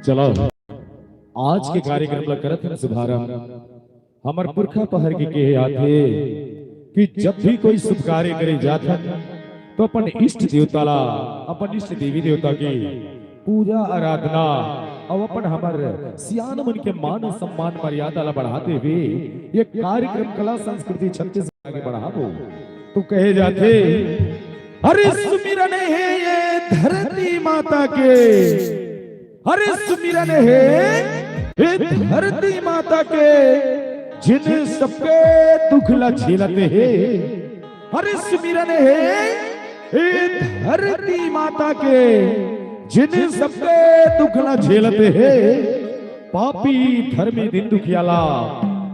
चलो आज के कार्यक्रम ला करत हैं शुभारंभ। हमर पुरखा पहर के आथे कि जब भी कोई शुभ कार्य करे जाता तो अपन इष्ट देवता ला, अपन इष्ट देवी देवता की पूजा आराधना और अपन हमर सियान मन के मान सम्मान मर्यादा ला बढ़ाते हुए ये कार्यक्रम कला संस्कृति छत्तीसगढ़ आगे बढ़ावो। तो कहे जाते हरे सुमिरन है ये धरती माता के, हरे सुमिरन है ये धरती माता के, जिन सबके दुख ला झेलते हैं। हरे सुमिरन है ये धरती माता के, जिन सबके दुख ला झेलते हैं। पापी धर्मी दिन दुखियाला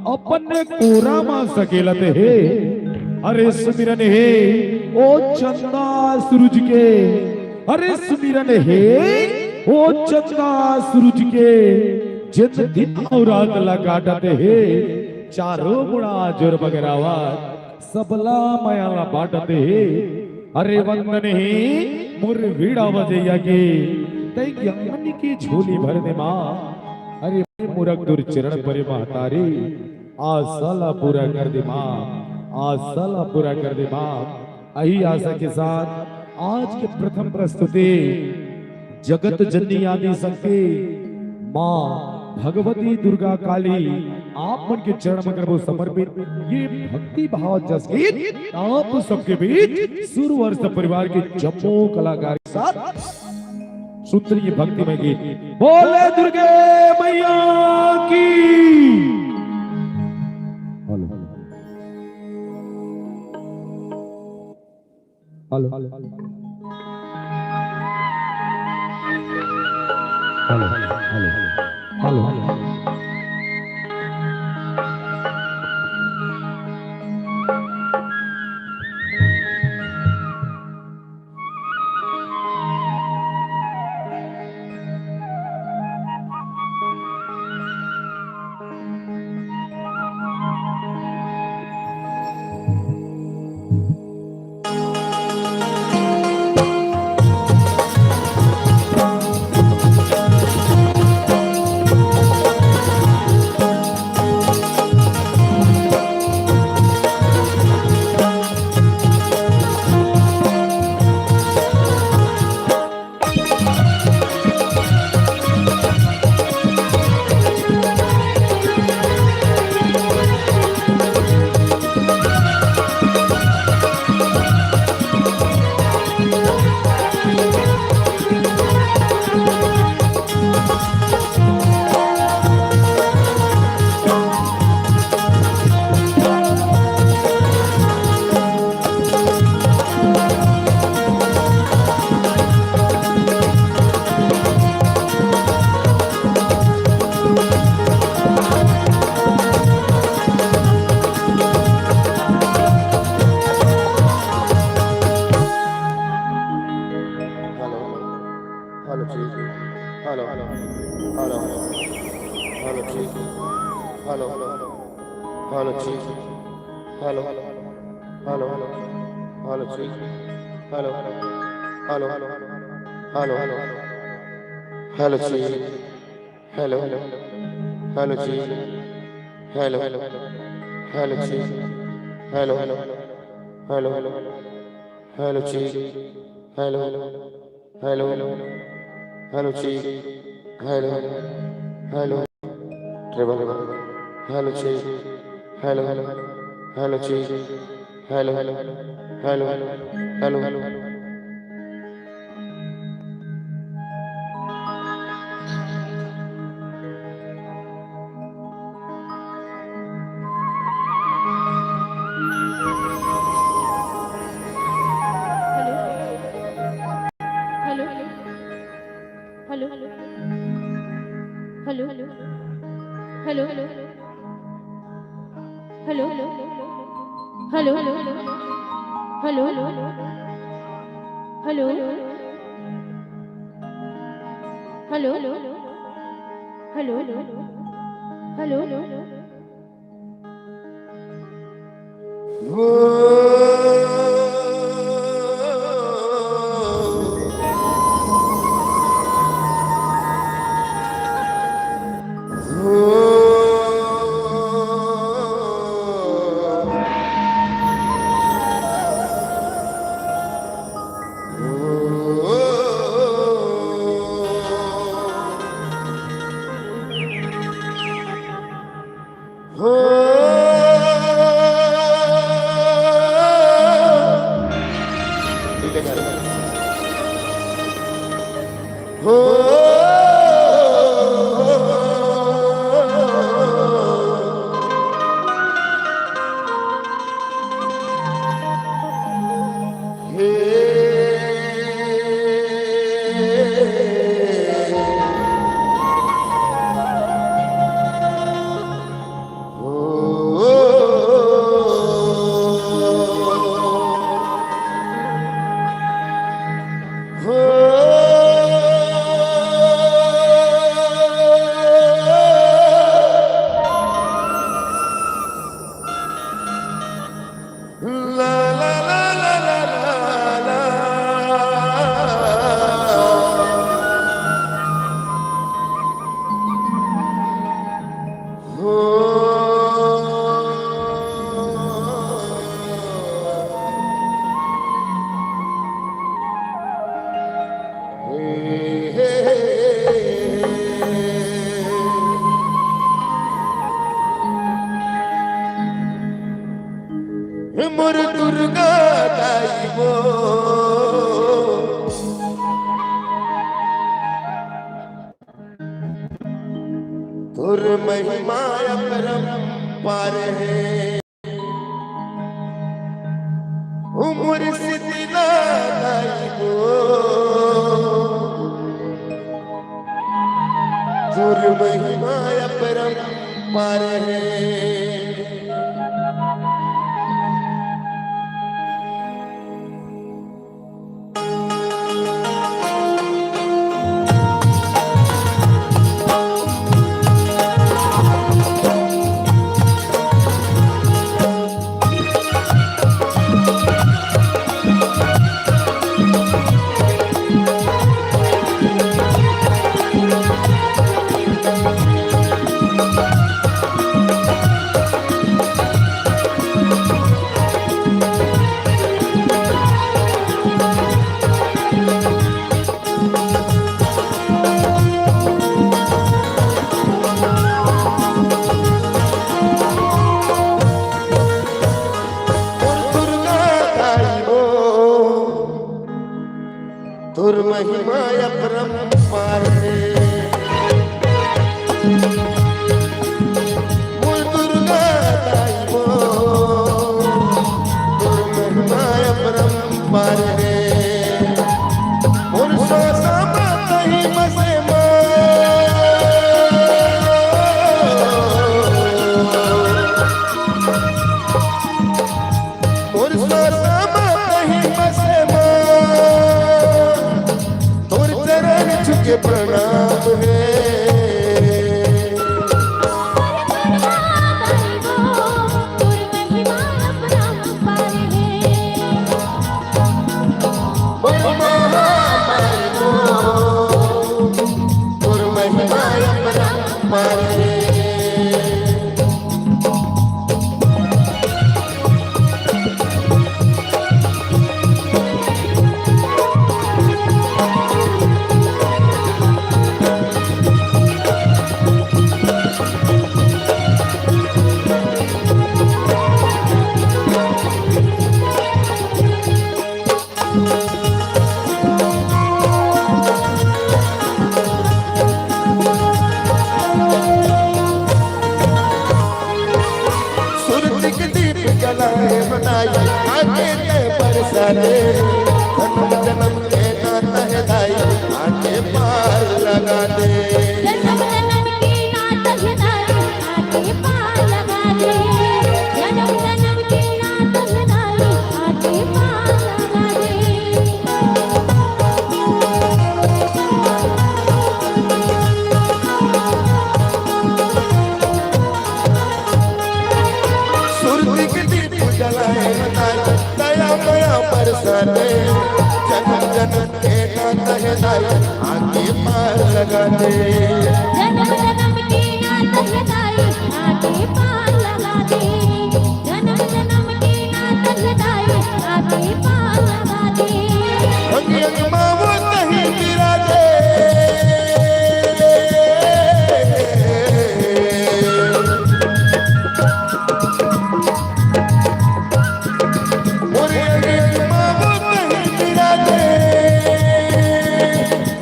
अपने कोरा मा सकेलते हैं। अरे सुमिरन है ओ चंदा सूरज के, अरे सुमिरन है ओ चंदा सूरज के, जिन दिन और रात ला काटते हैं। चारों मुड़ा जोर बगरावा सबला माया ला बाटते हैं। अरे वंदन है मुर वीड़ा बजैया के, तई ज्ञान की झोली भर दे माँ। अरे मुरक दुर चरण पर महतारी आसाला पूरा कर दे माँ, आसाला पूरा कर दे माँ। यही आशा के साथ आज के प्रथम प्रस्तुति जगत जननी आदि शक्ति माँ भगवती दुर्गा काली आप मन के चरण में करबो समर्पित ये भक्ति भाव जस गीत आप सबके बीच सुरवर्ष परिवार के जम्मू कलाकार के साथ सूत्र ये भक्ति में गीत बोले दुर्गे मैया की। Hello hello hello hello hello hello जी, हेलो हेलो हेलो जी, हेलो हेलो हेलो जी, hello hello hello hello hello जी, हेलो हेलो हेलो हेलो जी, हेलो हेलो ट्रेवल हेलो जी, हेलो हेलो जी, हेलो हेलो हेलो हेलो मोर दुर्गा दाई वो तुर महिमा परम्पार है उमर सिद्धिला दाई वो तुर महिमा परम्पार है तुर महिमा परम्पार है मोर दुर्गा दाई वो तुर महिमा परम्पार है मोर सोसा कहीं बसे मोर सोसा कहीं बसे के प्रणाम है जन्म जन्म के नाता है दाई आके पार लगा दे जन्म जन्म के नाता है दाई आके पार लगा दे जन्म जन्म के नाता है दाई आके पार लगा दे सुरती के दीप जलाए दया मया बरसाने जन्म जन्म के नाता है दाई आके पार लगा दे जन्म जन्म के नाता है दाई आके पार लगा दे जन्म जन्म के नाता है दाई आके पार लगा दे अंग अंग मावो कहीं गिरा दे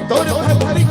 तोर भक्ति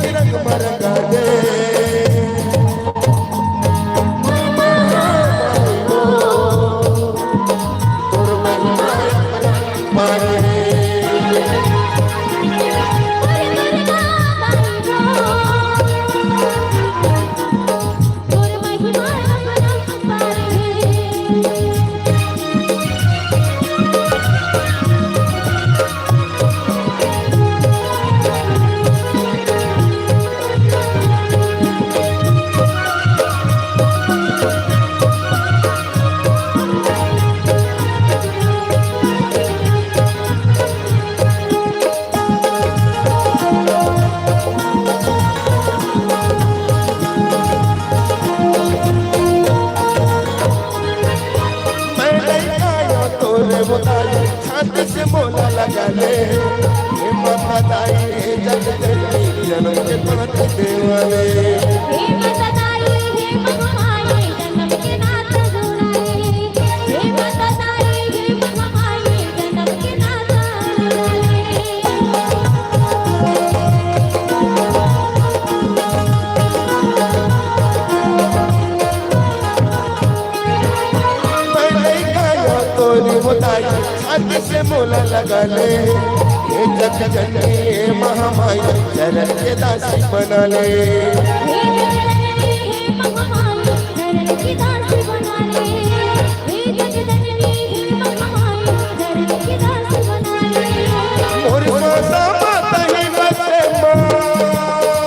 मात देवाले हे माता ताई हे महामाई जन्म के नाथ जुड़ाए हे माता ताई हे महामाई जन्म के नाथ जुड़ाए पहले गाया तोरी बताई छाती से मोला लगा ले ये जग जननी ये महामाई चरण के दासी बना ले हे जगदननी हे महामाई धरन की दासी बना ले हे जगदननी हे महामाई धरन की दासी बना ले मोर सासा माता ही बसे माँ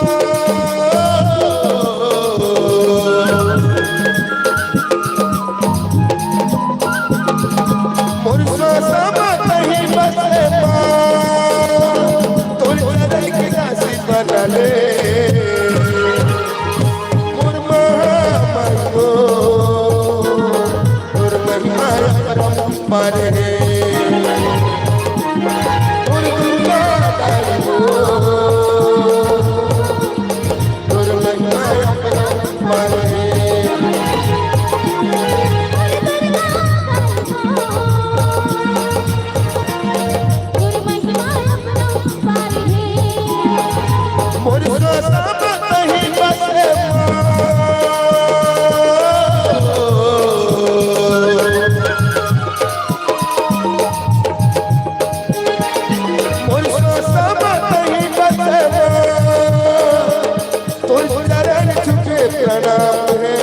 मोर सासा माता ही बसे माँ तोर चरण की दासी बना ले मोर महामाई को तोर महिमा परम्पर है मोर दुर्गा दाई को तोर महिमा परम्पर है गुरु महिमा अपरंपार है मोर सासा माता ही बसे मोर सासा माता ही बसे तोर चरण झुके प्रणाम है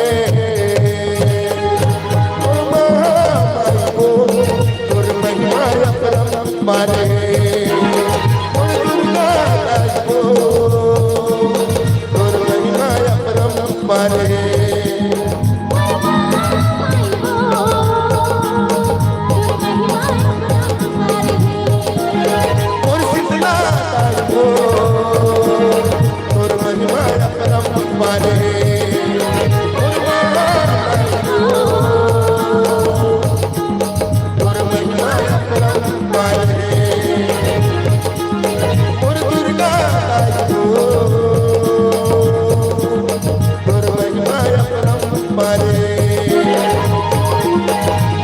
मोर महामाई को तोर महिमा अपरंपार है मोर दुर्गा दाई को तोर महिमा अपरंपार है मोर शीतला दाई को तोर महिमा अपरंपार है मोर महामाई को तोर महिमा अपरंपार है मोर दुर्गा दाई को तोर महिमा अपरंपार है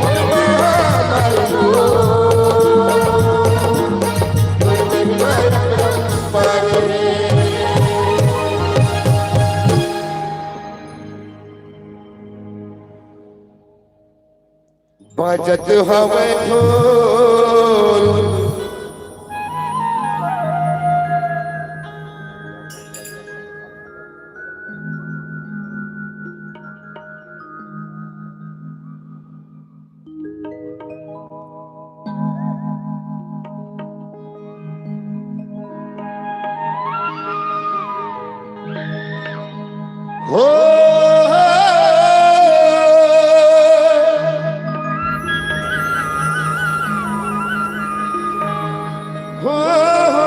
मोर महामाई को तोर महिमा अपरंपार है बाजत हवे ढोल हो हो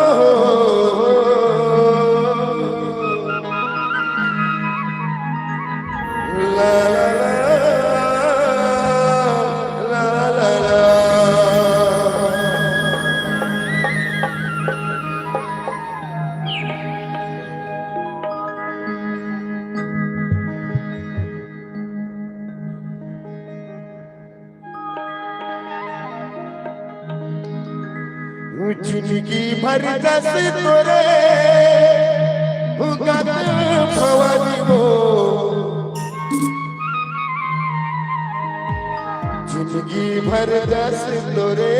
ला ला ला ला जिंदगी भर जस तोरे गात भवानी हो जिंदगी भर जस तोरे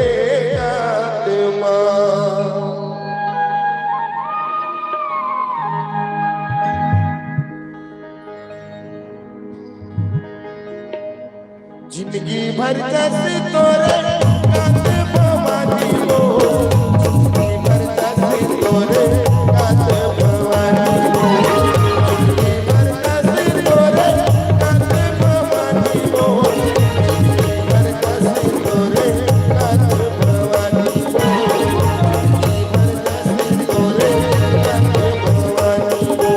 गात माँ जिंदगी भर जस तोरे गात भवानी हो जिंदगी भर जस तोरे गात भवानी हो जिंदगी भर जस तोरे गात भवानी हो जिंदगी भर जस तोरे गात भवानी हो जिंदगी भर जस तोरे गात भवानी हो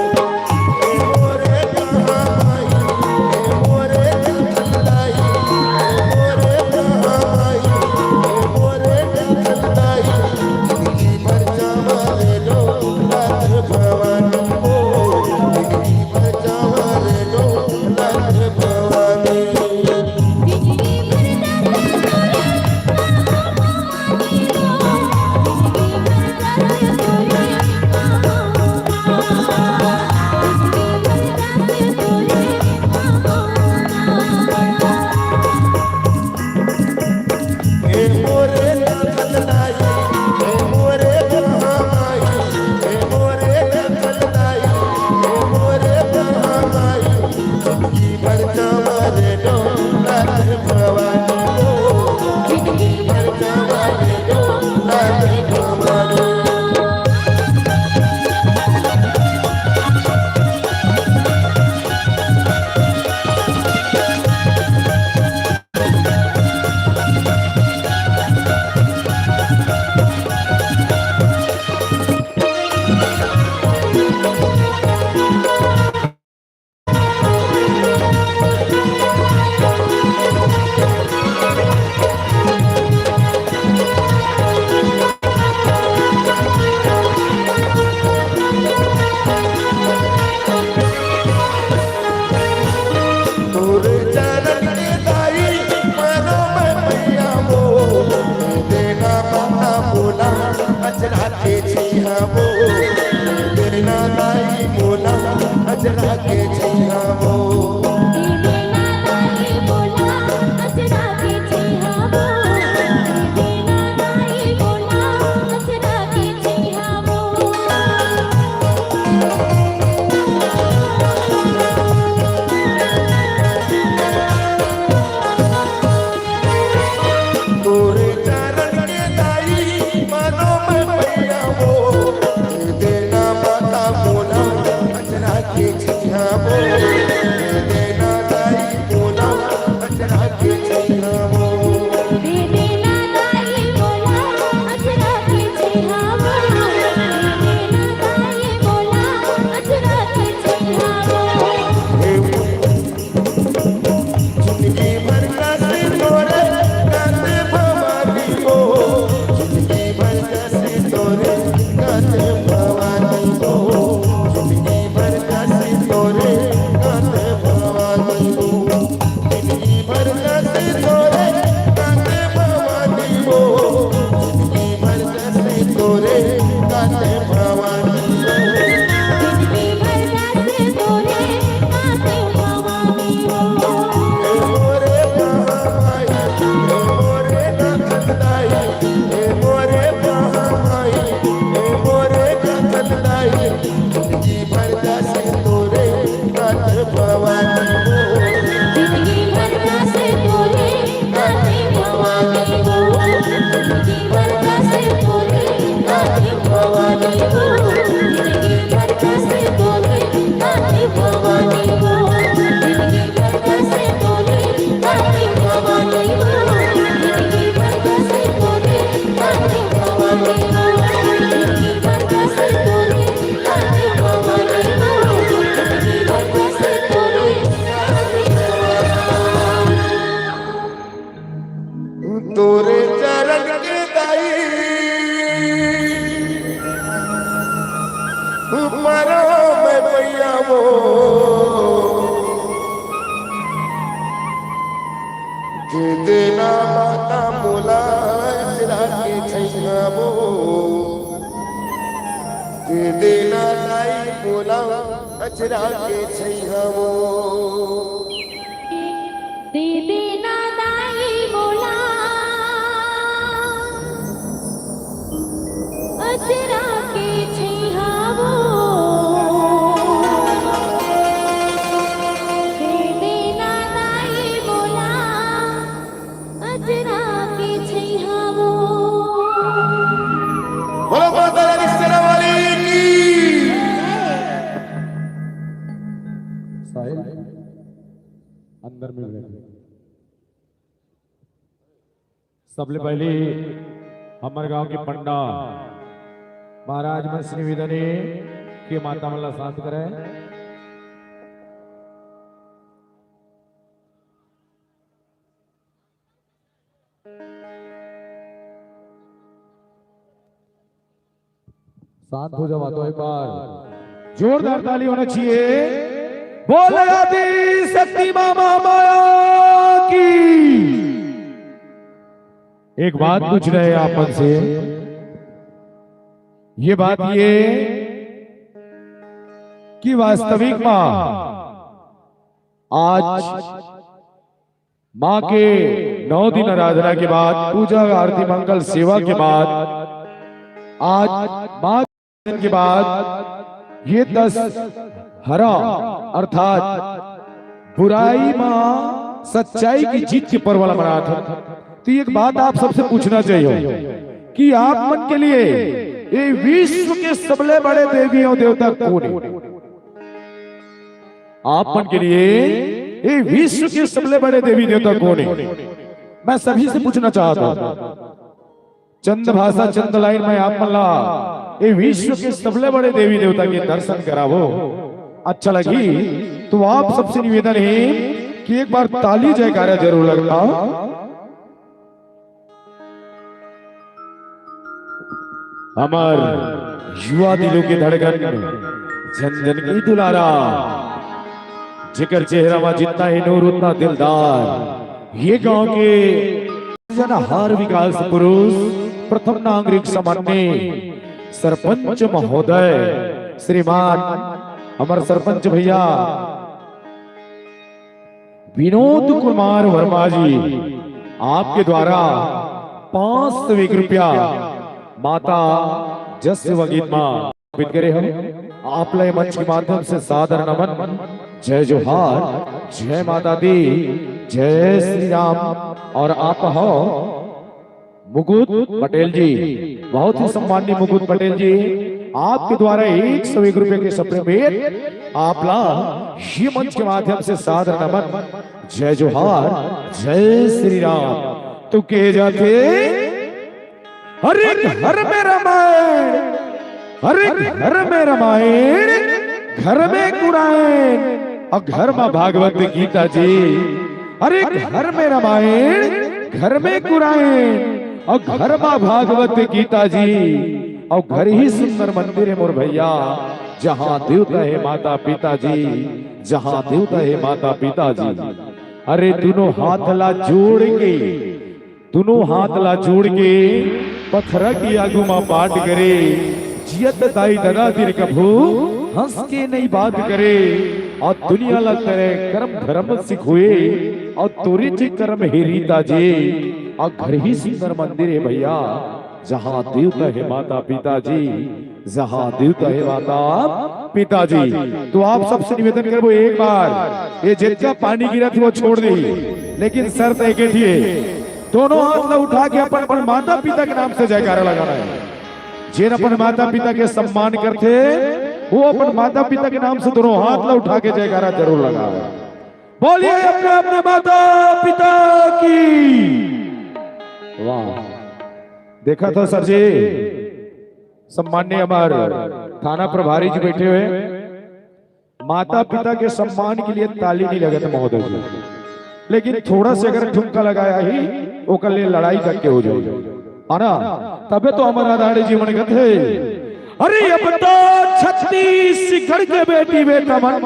ए मोरे कहाई ए मोरे दिलाई ए मोरे कहाई अजरा के छैया वो देना दाई बोला अजरा के छैया वो देना दाई बोला अजरा के छैया वो तोरे चरण के दाई मानो मैं भैया वो देना माता बोला अजरा के छैया वो देना दाई बोला अजरा के छैया वो देना दाई बोला अजरा के छैया वो देना दाई बोला अजरा के छैया वो जिंदगी भर का से तोरे गाते भवानी वो जिंदगी भर का से तोरे गाते भवानी वो जिंदगी भर का से तोरे गाते भवानी वो जिंदगी भर का से तोरे गाते भवानी वो जिंदगी भर का से तोरे गाते भवानी वो जिंदगी भर से तोरे गाते भवानी वो मोरे बहाई मोरे गंदाई मोरे बहाई मोरे गंदाई जिंदगी भर का से तोरे गात भवानी वो जिंदगी भर से तोरे गाते भवानी वो जिंदगी भर से तोरे गाते भवानी वो जिंदगी भर से तोरे गाते भवानी वो जिंदगी भर से तोरे गाते भवानी वो जिंदगी भर से तोरे गाते भवानी वो जिंदगी भर से तोरे गाते भवानी वो जिंदगी भर से तोरे तोरे चरण के दाई मरो मैं भैया वो जे देना माता बोला अजरा के छैया वो जे देना दाई बोला अजरा के छैया वो दे देना दाई बोला अजरा के छैया वो दे देना दाई बोला अजरा के छैया वो बोलो माता रानी शेरा वाली की साहिल अंदर में बैठे सबले पहले हमारे गांव के पंडा महाराज में श्री निवेदन के माता मल्ला साथ करे शांत हो जाओ तो एक बार जोरदार ताली होना चाहिए। बोल आदि शक्ति मामा माया की। एक बात पूछ रहे हैं आपन से, ये बात ये कि वास्तविक माँ आज माँ के 9 दिन आराधना के बाद, पूजा आरती मंगल सेवा के बाद, आज माँ के बाद ये 10 हरा अर्थात बुराई माँ सच्चाई की जीत के पर्व वाला मना था। तो एक बात आप सबसे पूछना चाहिए कि आप मन के लिए ये विश्व के सबले बड़े देवी और देवता कौन है? आप मन के लिए ये विश्व के सबले बड़े देवी देवता कौन है? मैं सभी से पूछना चाहता हूं। चंद भाषा चंद लाइन में आप मल्ला ये विश्व के सबले बड़े देवी देवता के दर्शन करावो। अच्छा लगी तो आप सबसे निवेदन है कि एक बार ताली जयकारा जरूर लगना। हमार युवा दिलों की धड़कन, जन जन की दुलारा, जिकर चेहरा में जितना ही नूर उतना दिलदार, ये गांव के जनहार विकास पुरुष प्रथम नागरिक सामान्य सरपंच महोदय श्रीमान हमारे सरपंच भैया विनोद कुमार वर्मा जी आपके द्वारा 501 रुपया माता जस वगीमा अर्पित करे हम आप लय मंच के माध्यम से सादर नमन। जय जोहार, जय माता दी, जय श्री राम। और आप हो मुकुट पटेल जी, बहुत ही सम्माननीय मुकुट पटेल जी, आपके द्वारा 101 रुपए के सपने में आपला ये मंच के माध्यम से सादर नमन। जय जोहार, जय श्री राम। तो के जाते हरे घर में रामायण, हरे घर में रामायण, घर में कुरान और घर में भागवत गीता जी। अरे घर में रामायण, घर में कुरान और घर में भागवत गीता जी। और घर ही सुंदर मंदिर है मोर भैया, जहाँ देवता है माता पिता जी, जहाँ देवता है माता पिता जी। अरे दोनों हाथ ला जोड़ के, दोनों हाथ ला जोड़ के पत्थर की आगू में पाठ करे। जियत दाई दादा तिर कभू हंस के नहीं बात करे। और दुनिया ला करे कर्म धर्म सिखुए और तोरी जी कर्म हेरीता जी। और घर ही सुंदर मंदिर है भैया, जहाँ देवता है माता पिता जी, जहाँ देवता है माता पिताजी। तो आप सबसे निवेदन करो एक बार ये जितना पानी गिरा थी वो छोड़ दी, लेकिन शर्त एक थी, दोनों हाथ उठा के अपन अपन माता पिता के नाम से जयकारा लगाना है। जिन अपन माता पिता के सम्मान करते वो अपन माता पिता के नाम से दोनों हाथ उठा के जयकारा जरूर लगा। बोलिए अपने अपने माता पिता की। वाह, देखा था सर जी, सम्मान्य हमारे थाना प्रभारी जी बैठे हुए, माता पिता के सम्मान के लिए ताली नहीं लगे थे महोदय जी, लेकिन थोड़ा से अगर ठुमका लगाया ही वो कल लड़ाई करके हो जाएगी, है ना? तबे तो हमारा दाढ़ी जीवन गए। अरे अब तो छत्तीसगढ़ के बेटी बेटा मन,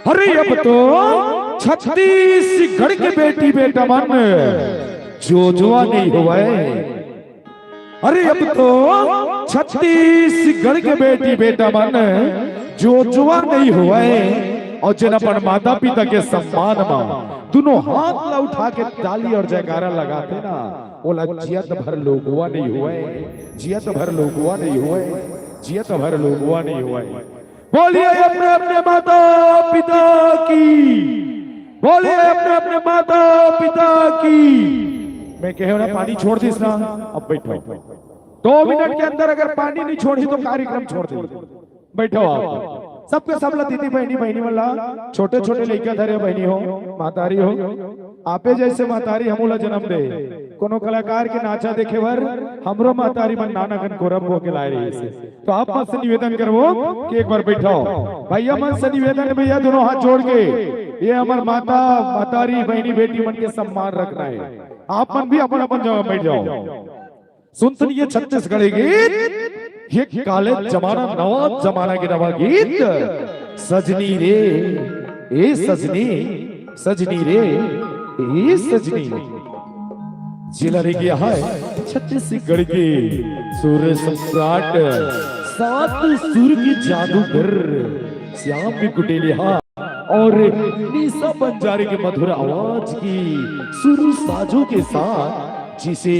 अरे अब तो छत्तीसगढ़ के बेटी बेटा मन जो जुआ नहीं हुआ है। अरे अब तो छत्तीसगढ़ के बेटी बेटा मन जो जुआ नहीं हुआ है। और जिन अपन माता पिता के सम्मान में दोनों हाथ ला उठा के ताली और जयकारा लगाते ना, बोला जियत भर लोगुआ नहीं हुआ है, जियत भर लोगुआ नहीं हुआ है, जियत भर लोगुआ नहीं हुआ है। बोलिए अपने अपने माता पिता की, बोलिए अपने अपने माता पिता की। मैं कह रहा पानी छोड़ दी ना, अब बैठो 2 मिनट के अंदर अगर पानी नहीं छोड़ी तो कार्यक्रम छोड़ दे। बैठो आप सबके सब दीदी बहनी बहनी वाला छोटे छोटे लड़का धरे बहनी हो मातारी हो, आपे जैसे मातारी हमूला जन्म दे। कोनो कलाकार के नाचा देखे बर हमरो मातारी मन नाना गन कोरब हो के लाए रही से। तो आप मन से निवेदन करवो कि एक बार बैठाओ भैया, मन से निवेदन भैया दोनों हाथ जोड़ के, ये हमार माता मातारी बहनी बेटी मन के सम्मान रखना है। आप मन भी अपन अपन जगह बैठ जाओ। सुनते ये छत्तीसगढ़ी गीत, ये काले जमाना नवा जमाना के नवा गीत। सजनी रे ए सजनी, सजनी रे ए सजनी, जिला रे गया है छत्तीसगढ़ के सूर्य सम्राट, 7 सुर की जादूगर श्याम की कुटेली और निशा बंजारे के मधुर आवाज की सुर साजों के साथ जिसे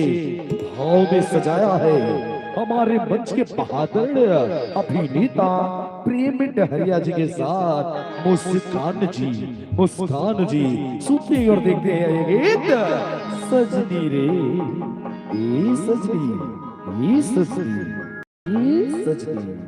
भाव में सजाया है हमारे मंच के बहादुर अभिनेता प्रेम डहरिया जी के साथ मुस्कान जी, मुस्कान जी। सुनते और देखते हैं ये गीत, सजनी रे ए सजनी, ए सजनी, ए सजनी।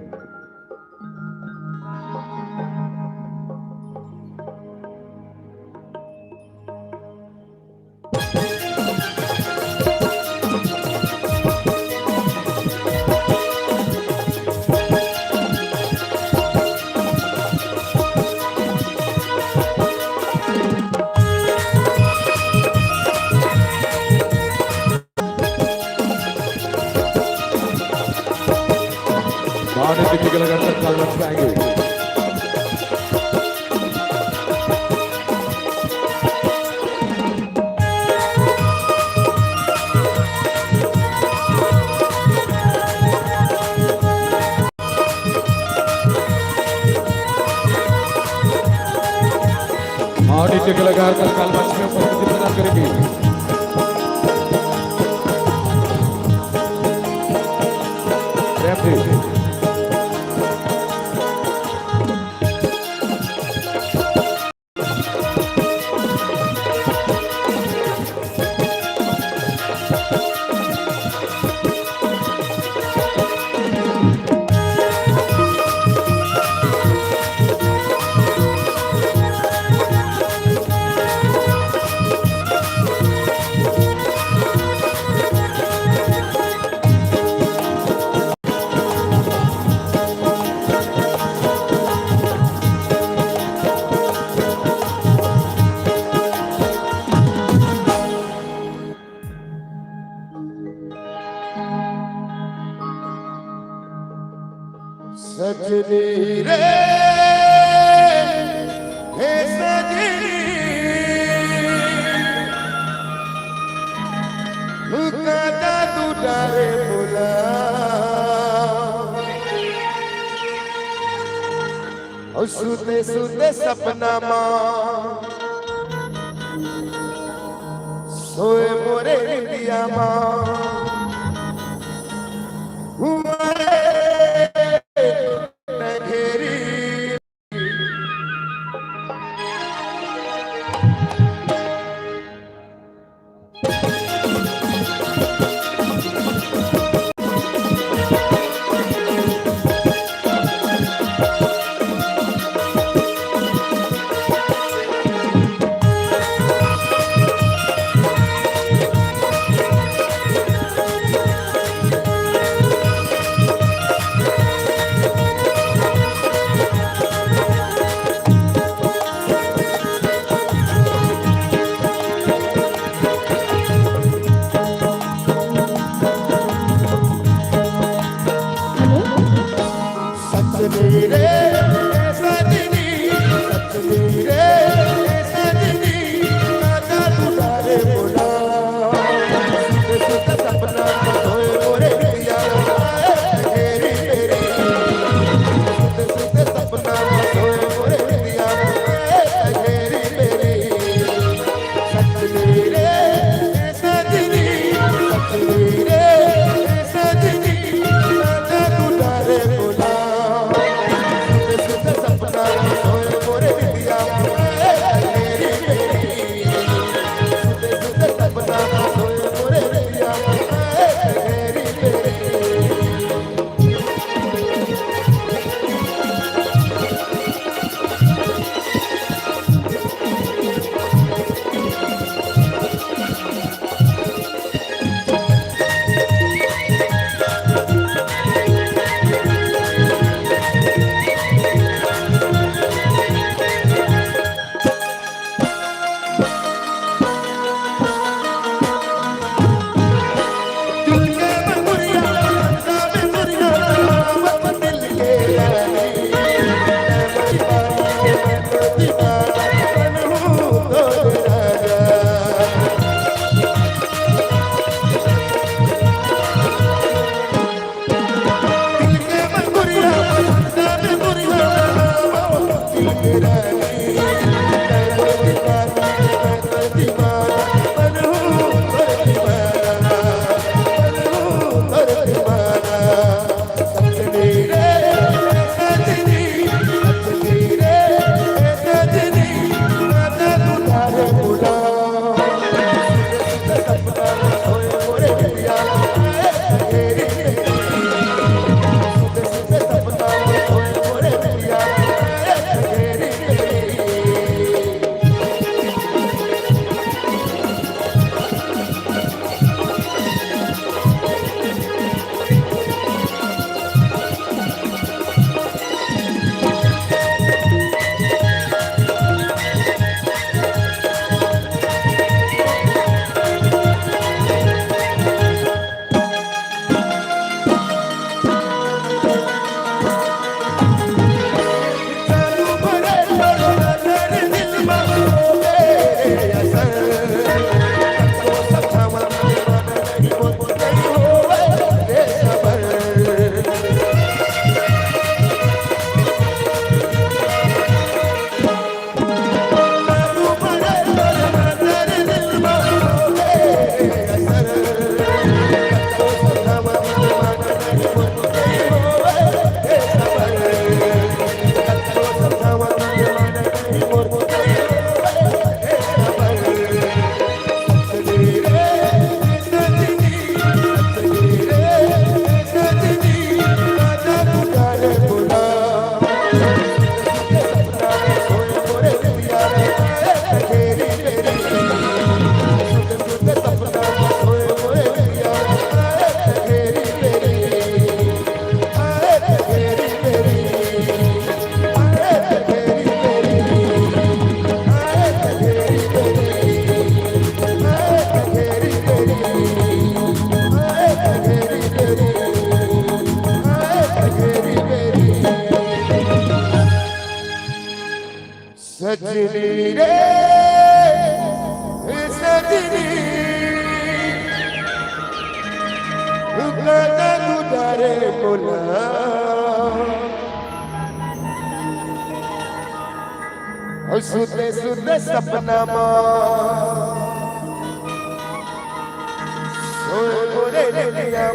के कलाकार तत्काल मंच में उपस्थिति प्रदान करेंगे। सजनी रे हे सजनी मुकाता तू डारे बोला और सुते सुते सपना मां सोए मोरे इंडिया मां सजनी रे सजनी गाना गुजारे बोला सुते सुते सपना सोए गोरे दुनिया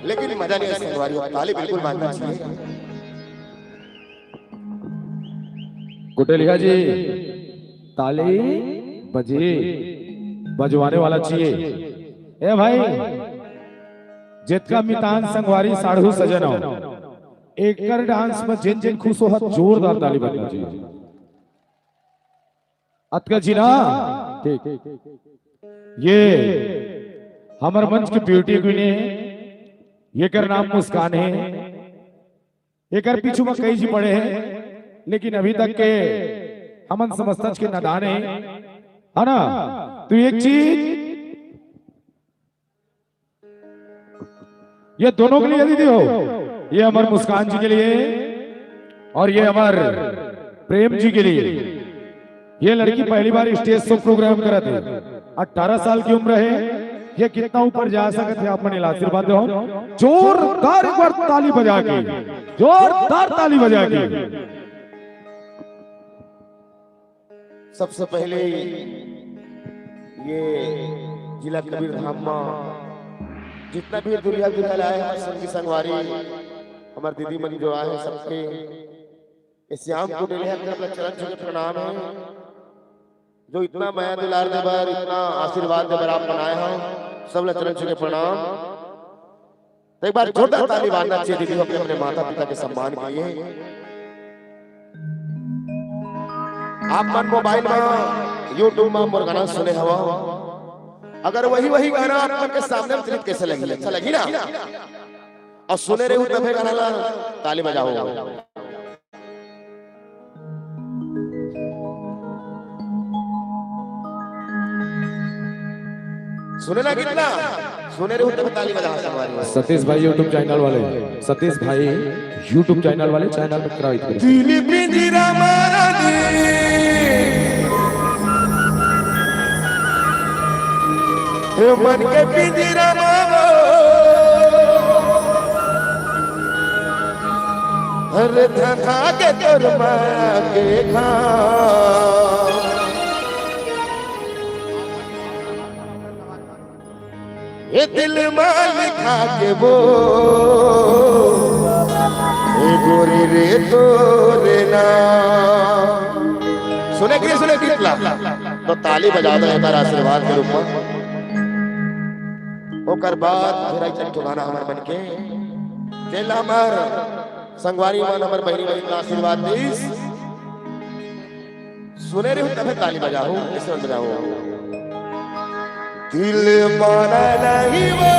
लेकिन मजा नहीं है संगवारी ताली बिल्कुल बांधना चाहिए। कुटेलिया जी ताली बजे बजवाने वाला चाहिए। ए भाई जितका मितान संगवारी साढ़ू सजन हो एकर डांस में जिन जिन खुश हो जोरदार ताली बजना चाहिए। अतका जी ना ठीक ये हमारे मंच की ब्यूटी क्वीन है, ये कर नाम मुस्कान है, ये कर पीछू में कई जी पड़े हैं लेकिन अभी तक के हमन समझता के नादान है ना। तो एक चीज ये दोनों के लिए दीदी हो, ये हमारे मुस्कान जी के लिए और ये हमारे प्रेम जी के लिए। ये लड़की पहली बार स्टेज शो प्रोग्राम करा थे, 18 साल की उम्र है, ये कितना ऊपर जा सकते हैं आप मन आशीर्वाद दो। जोरदार एक बार ताली बजा के, जोरदार ताली बजा के। सबसे पहले ये जिला कबीर धाम में जितना भी दुनिया दुनिया लाए हमारे संगी संगवारी हमारे दीदी मन जो आए सबके श्याम को डेले अपने चरण छू के प्रणाम है। जो इतना माया दुलार दे बार इतना आशीर्वाद दे बार आप बनाए हो सब चरण छू के प्रणाम। तो एक बार जोरदार ताली बांधना चाहिए दीदी अपने अपने माता पिता के सम्मान किए। आप मन मोबाइल में यूट्यूब में मोर गाना सुने हवा, अगर वही वही गाना आप के सामने वितरित कैसे लगी, अच्छा लगी ना, और सुने रहे हो तभी गाना ला ताली बजाओ। सुने ना कितना सुने रहे हो तभी ताली बजाओ। सतीश भाई यूट्यूब चैनल वाले, सतीश भाई यूट्यूब चैनल वाले चैनल पे कराई थे। दिल पिंजरा मारा मन के पिंजरा मारो हर धखा के तोर माया के खा ये दिल में लिखा के वो गोरी रे तोरे ना सुने कितला तो ताली बजा दो एक बार आशीर्वाद के रूप में। ओकर बाद फिर एक गाना हमार बन के चला हमार संगवारी मान हमार बहनी बहनी का आशीर्वाद दीस सुने रहे हो तब ताली बजाओ ऐसे बजाओ। दिल माना नहीं वो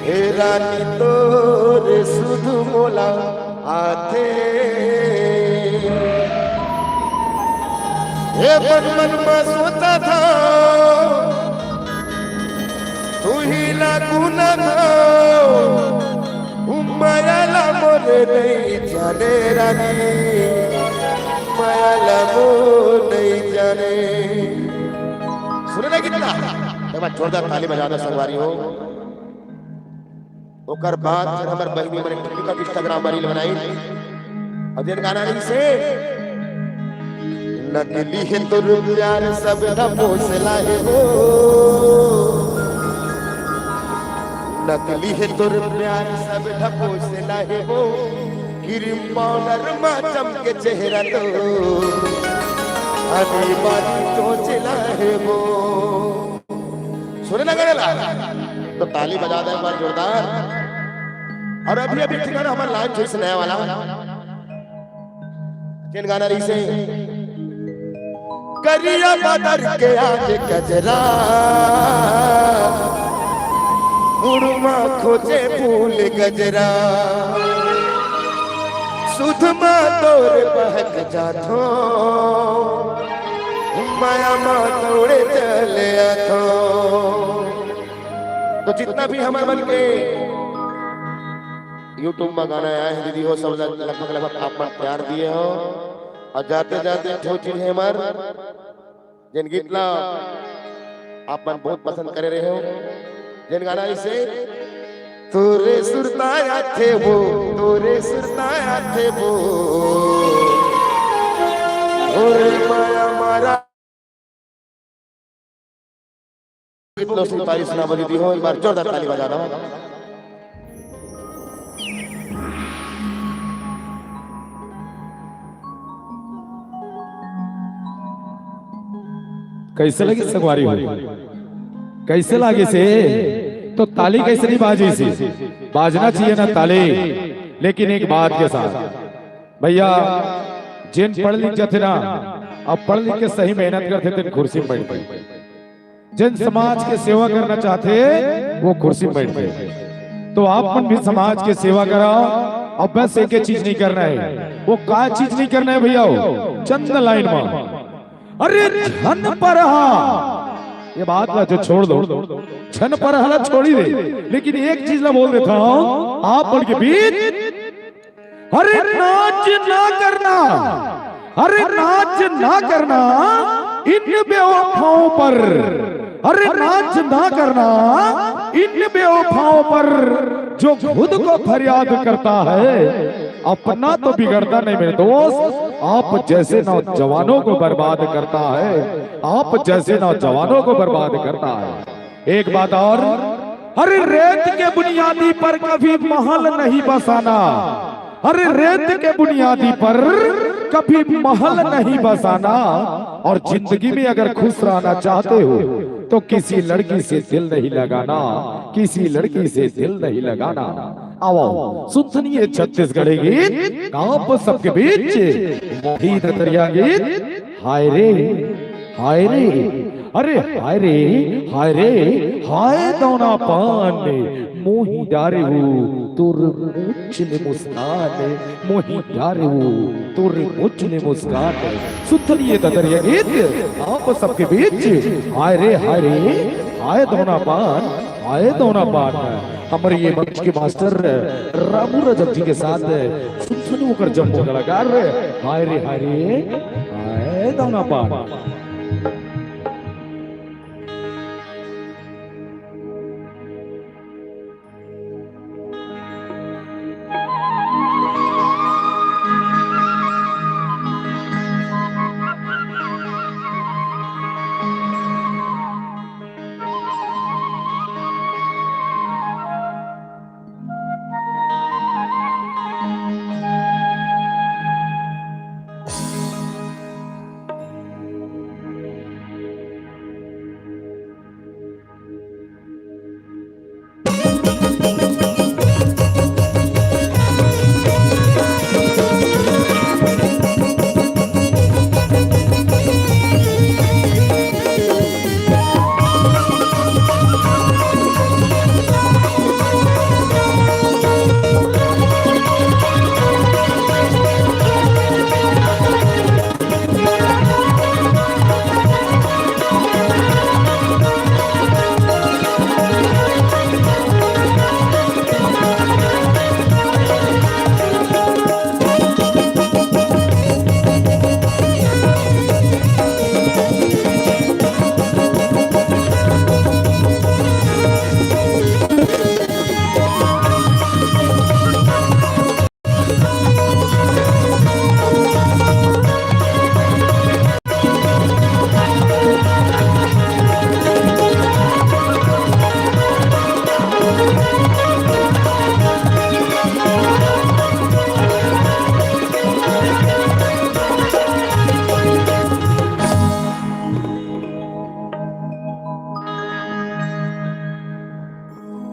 हे रानी तोरे सुधु मोला आते हे मन मन में सोता था तू ही लागू ना था मायाला मोरे नहीं जाने रानी मायाला मो नहीं जाने। सुने ना कितना एक बार जोरदार ताली बजा दो संगवारी हो। ओकर बाद फिर हमार बहनी मैंने टिकटॉक इंस्टाग्राम रील बनाई और दिन गाना नहीं से नकली है तो प्यार सब ढपोसला है वो नकली है तो प्यार सब ढपोसला है वो क्रीम पाउडर में चमके चेहरा तो अभी बारी चोचला है वो। सुने ना गाना तो ताली बजा दे एक बार जोरदार। और अभी अभी ठिकाना हमारा लाइन चॉइस नया वाला किन गाना रही से करिया बादर के आगे गजरा उड़मा खोजे फूल गजरा सुधमा तोरे बहक जाथो माया मा तोड़े चले आथो। तो जितना भी हमारे बन के यूट्यूब में गाना आए हैं दीदी हो सब लगभग आप पर प्यार दिए हो और जाते जाते जो चीज है हमार जिन गीत ला आप मन बहुत पसंद करे रहे हो जिन गाना इसे तोरे सुरताया थे वो तोरे सुरताया थे वो तोरे माया मारा कितनों से तारीफ सुना दीदी हो एक बार जोरदार ताली बजा रहा हूं। कैसे लगी सगवारी हो कैसे लागे से तो ताली कैसे नहीं बाजी से बाजना चाहिए ना ताली। लेकिन एक बात के साथ भैया जिन पढ़ लिख जाते ना अब पढ़ लिख के सही मेहनत करते थे कुर्सी में बैठ गए। जिन समाज के सेवा करना चाहते वो कुर्सी में बैठ गए। तो आप मन भी समाज के सेवा कराओ। अब बस एक चीज नहीं करना है वो का चीज नहीं करना है भैया चंद लाइन में अरे छन पर ये बात ला जो छोड़ दो छन पर हला छोड़ी दे। लेकिन एक चीज ला बोल देता हूं आप बोल के बीच अरे नाच ना करना अरे नाच ना करना इन बेवफाओं पर अरे नाच ना करना इन बेवफाओं पर जो खुद को फरियाद करता है अपना तो बिगड़ता नहीं मेरे दोस्त। आप जैसे नौजवानों को बर्बाद करता है आप जैसे नौजवानों को बर्बाद करता है। एक बात और अरे रेत के बुनियादी पर कभी महल नहीं बसाना अरे रेत के बुनियादी पर कभी महल नहीं बसाना। और जिंदगी में अगर खुश रहना चाहते हो तो किसी लड़की से दिल नहीं लगाना किसी लड़की से दिल नहीं लगाना। आओ सुनिए छत्तीसगढ़ी गीत आप सबके बीच मोहित दरिया गीत हाय रे अरे हाय रे हाय दौना पान मोही डारे हो तुर मुचले मुस्कान मोही डारे हो तुर मुचले मुस्कान। सुनिए दरिया गीत आप सबके बीच हाय रे हाय दौना पान। हमारे ये मंच के मास्टर रामू रजक जी के साथ सुन होकर जम्मू कलाकार हाय रे हाय दौना पान।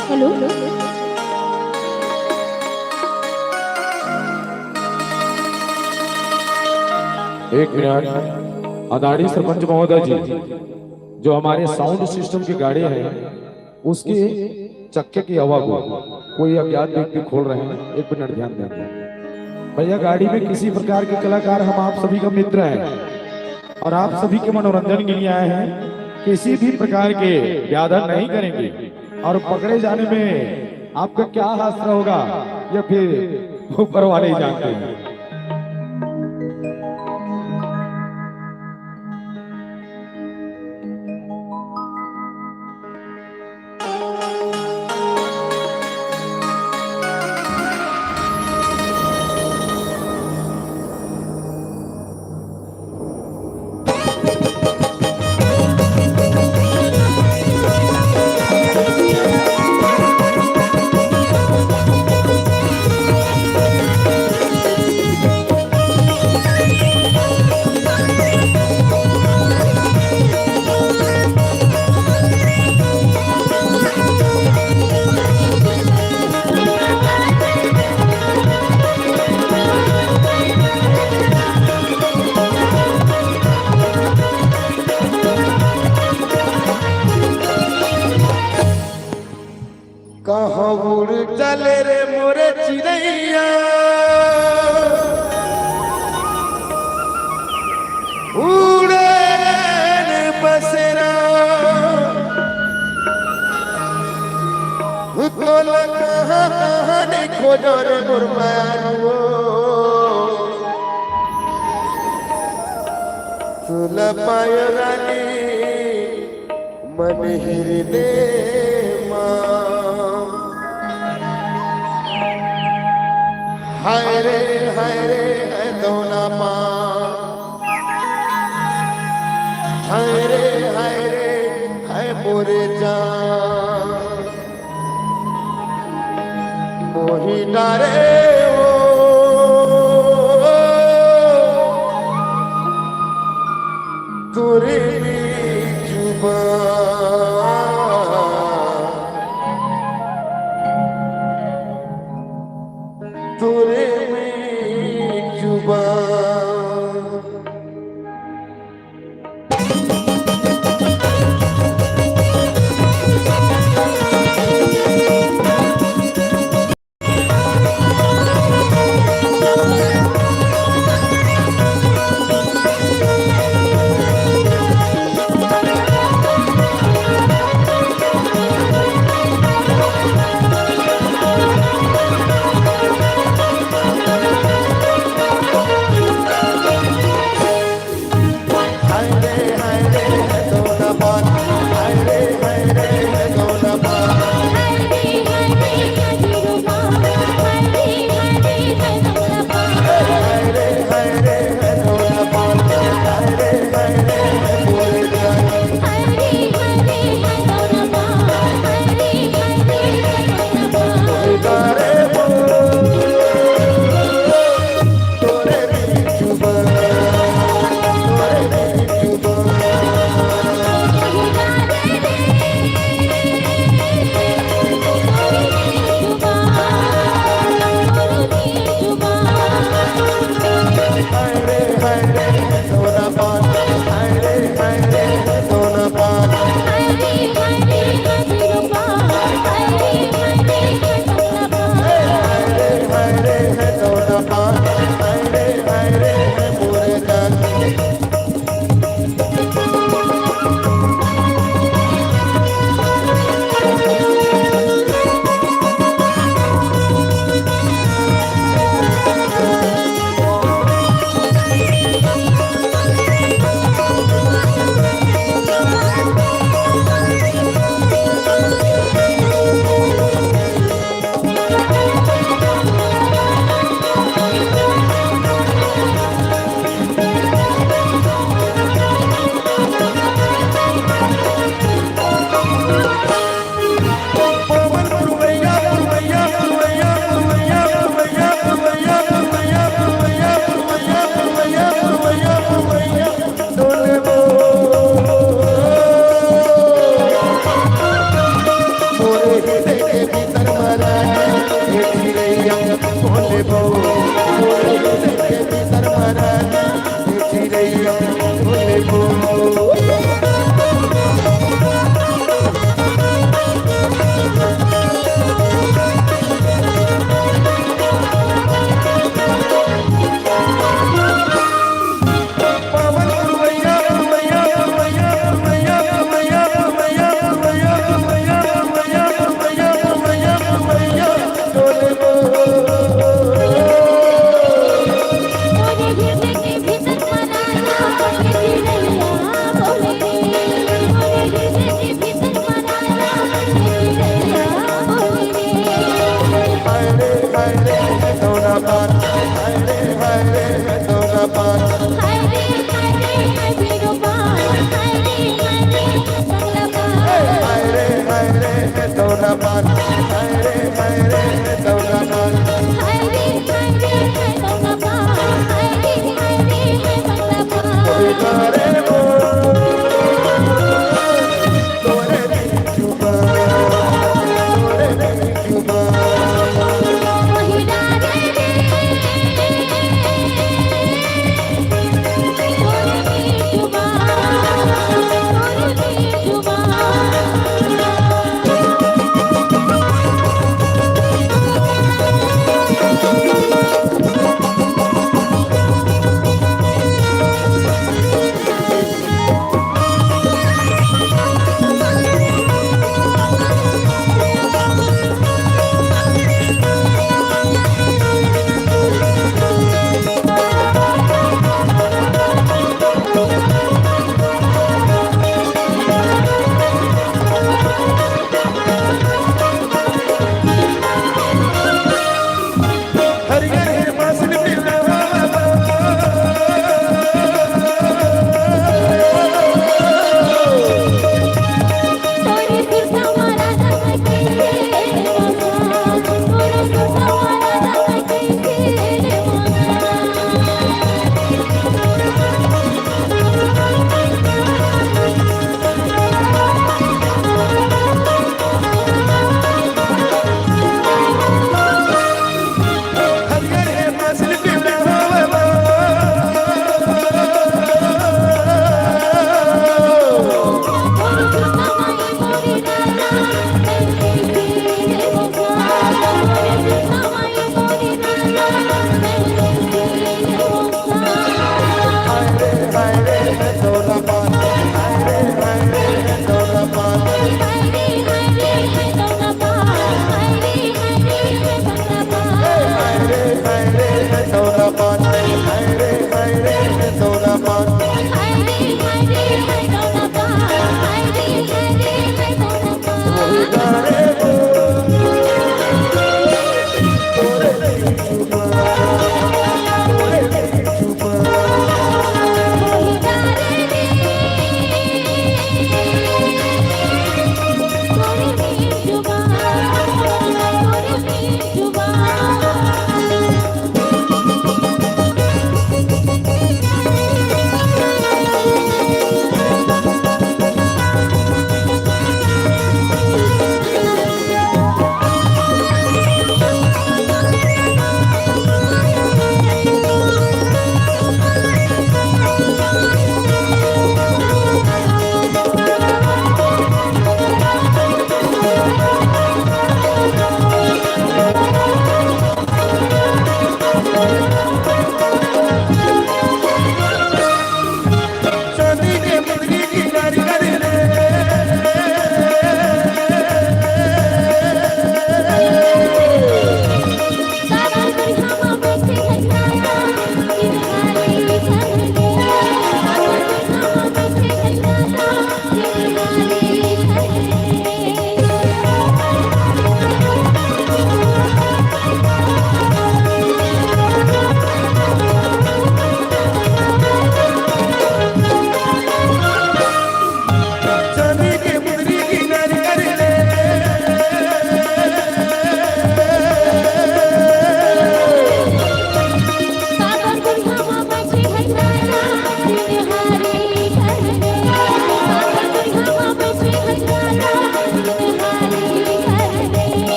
हेलो एक मिनट आदरणीय सरपंच महोदय जी जो हमारे साउंड सिस्टम की गाड़ी है उसके चक्के की हवा को कोई अज्ञात व्यक्ति खोल रहे हैं। एक मिनट ध्यान दें। भैया गाड़ी में किसी प्रकार के कलाकार हम आप सभी का मित्र हैं और आप सभी के मनोरंजन के लिए आए हैं। किसी भी प्रकार के व्याधा नहीं करेंगे और पकड़े जाने में आपका क्या हास्या होगा या फिर ऊपर वाले ही जानते हैं। कहाँ उड़ चले रे मोरे चिड़ैया उड़े रे बसेरा तो कहाँ कहाँ नहीं खोजो रे मुरमारो सुन पायो रानी मन हृदय हाय रे है दोना माँ हाय रे है मोरे जान मोही डारे ओ तुरे जुबान तुरे में जुबान हृदय के भीतर मनाया ये चिड़ैया बोले रे मोरे हृदय के भीतर मनाया ये चिड़ैया बोले रे हाय रे सोना पान हाय रे सोना पान हाय रे बीरो पान हाय रे संगला पान हाय रे सोना पान हाय रे सोना पान हाय रे संगला पान हाय रे संगला पान कोई करे वो तोरे दिल जुबा महिला रे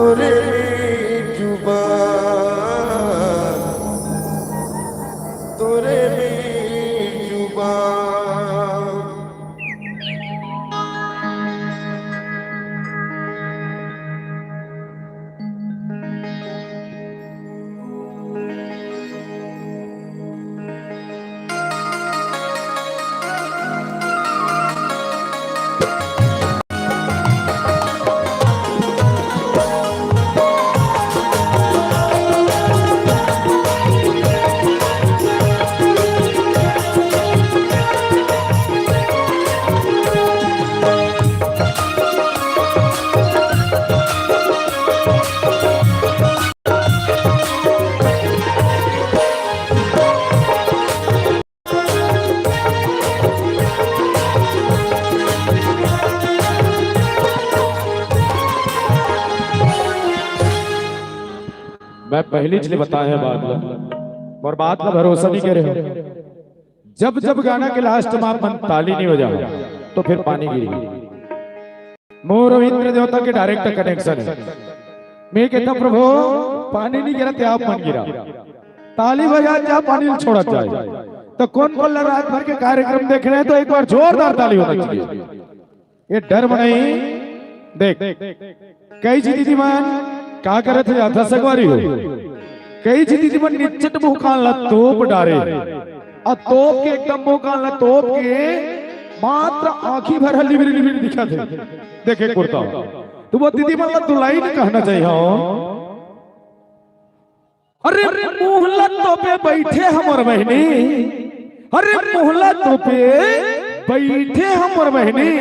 तोरे जुबान तोरे जुबान। मैं पहले इसलिए बताया है बात और बात का भरोसा नहीं करे हो। जब जब गाना के लास्ट में आप मन ताली नहीं हो जाओ तो फिर पानी गिरेगी। मोर रविंद्र देवता के डायरेक्ट कनेक्शन है। मैं कहता प्रभु पानी नहीं गिरा आप मन गिरा, ताली बजा जा पानी छोड़ा जाए। तो कौन कौन रात भर के कार्यक्रम देख रहे हैं तो एक बार जोरदार ताली होना चाहिए। ये डर बनाई देख कई जी दीदी मान क्या करे थे आता सगवारी हो कई जी दीदी मान निचट मुंह काला तोप डारे और तोप के एकदम मुंह काला तोप के मात्र आंखी भर हल्ली बिरी दिखा थे। देखे कुर्ता तो वो दीदी मान दुलाई नहीं कहना चाहिए। अरे मोहल्ला तो पे बैठे हमर बहनी, अरे मोहल्ला तो पे बैठे हमर बहनी,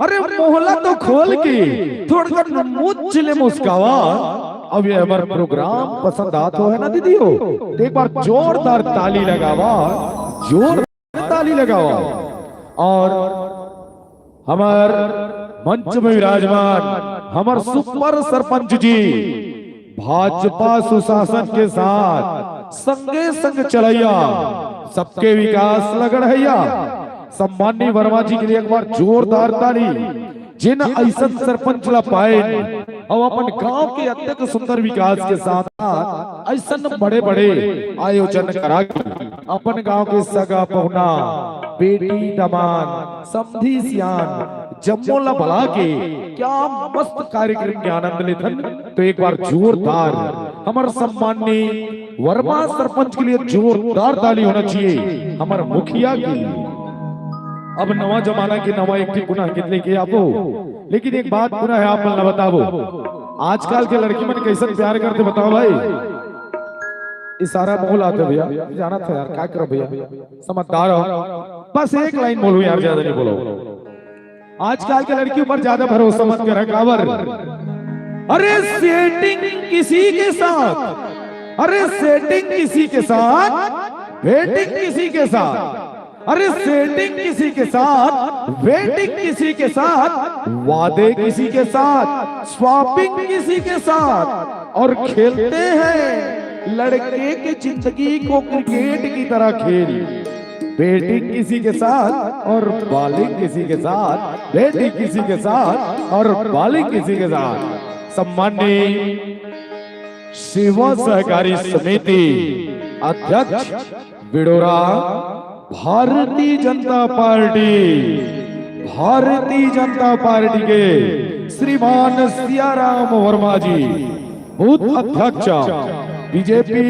अरे मोहल्ला तो खोल के थोड़ा सा मुझले मुस्कावा। अब ये हमारा प्रोग्राम पसंद आता है ना दीदी हो तो एक बार जोरदार ताली लगावा, जोरदार ताली लगावा। और हमार मंच में विराजमान हमार सुपर सरपंच जी भाजपा सुशासन के साथ संगे संग चलैया सबके विकास लगड़ैया सम्माननीय वर्मा जी के लिए एक बार जोरदार ताली। जिन ऐसा सरपंच ला पाए और अपन गांव के अत्यंत सुंदर विकास के साथ ऐसा बड़े बड़े आयोजन करा अपन गांव के सगा पहुना बेटी दमान समधी सियान जम्मोला बला के क्या मस्त कार्यक्रम के आनंद लेथन। तो एक बार जोरदार हमारे सम्माननीय वर्मा सरपंच के लिए जोरदार ताली होना चाहिए। हमारे मुखिया की अब नवा जमाना के नवा एक गुना कितने के आपो, लेकिन एक बात पूरा है आप मन बताओ आजकल के लड़की मन कैसे प्यार करते बताओ भाई। इस सारा माहौल आते भैया जाना था यार क्या करो भैया समझदार हो। बस एक लाइन बोलो यार ज्यादा नहीं बोलो। आजकल के लड़की ऊपर ज्यादा भरोसा मत कर कावर। अरे सेटिंग किसी के साथ, अरे सेटिंग किसी के साथ, वेटिंग किसी के साथ, अरे सेटिंग किसी के साथ, वेटिंग किसी के साथ, वादे किसी के साथ, स्वैपिंग किसी के साथ और खेलते हैं लड़के की जिंदगी को क्रिकेट की तरह खेल। बैटिंग किसी के साथ और बॉलिंग किसी के साथ, बैटिंग किसी के साथ और बॉलिंग किसी के साथ। सम्माननीय सेवा सहकारी समिति अध्यक्ष बिडोरा भारतीय जनता पार्टी के श्रीमान सियाराम वर्मा जी, बूथ अध्यक्ष बीजेपी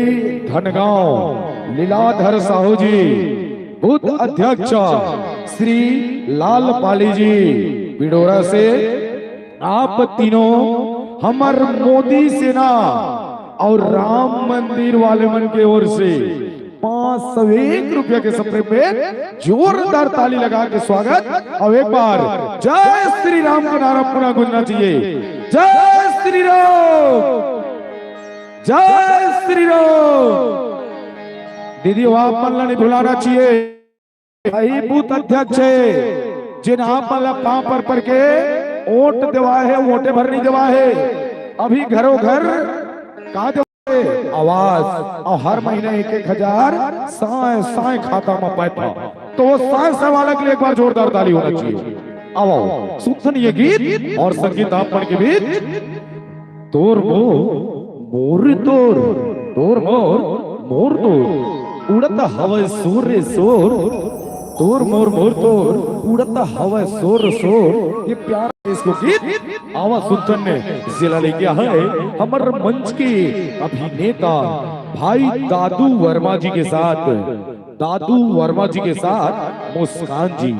धनगांव लीलाधर साहू जी, बूथ अध्यक्ष श्री लाल पाली जी बिडोरा से आप तीनों हमार मोदी सेना और राम मंदिर वाले मन के ओर से 501 रुपया के सफर पे जोरदार ताली लगा के स्वागत। और एक बार जय श्री राम का नारा पूरा गूंजना चाहिए। जय श्री राम, जय श्री राम। दीदी आप मल्ला नहीं भुलाना चाहिए। यही बूथ अध्यक्ष है जिन आप मल्ला पांव पर के वोट देवा है, वोटे भर नहीं देवा है। अभी घरों घर कहा आवाज और हर महीने 1,000 साए खाता में पैसा। तो साए सवाल के लिए एक बार जोरदार ताली होना चाहिए। आओ सुनसन ये गीत और संगीत आप के बीच तोर मोर तोर तोर मोर तोर उड़ता हवा सोर रे सोर तोर मोर तोर उड़ता हवा सोर सोर। ये प्यार इसको गीत आवाज सुल्तान ने जिला ले गया है हमारे मंच के अभिनेता भाई दादू वर्मा जी के साथ, दादू वर्मा जी के साथ मुस्कान जी।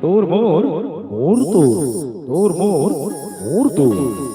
तोर मोर तोर मोर तोर।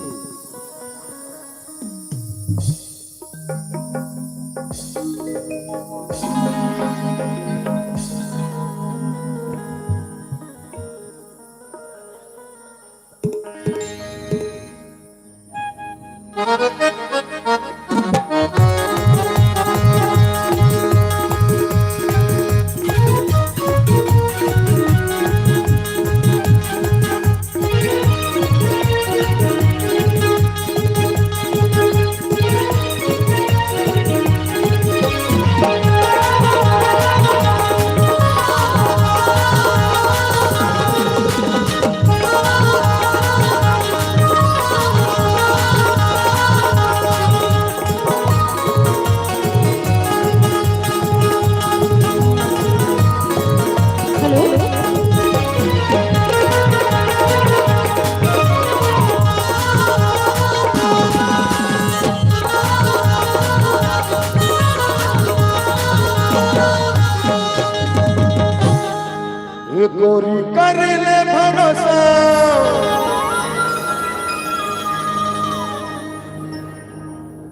गोरी कर ले भरोसा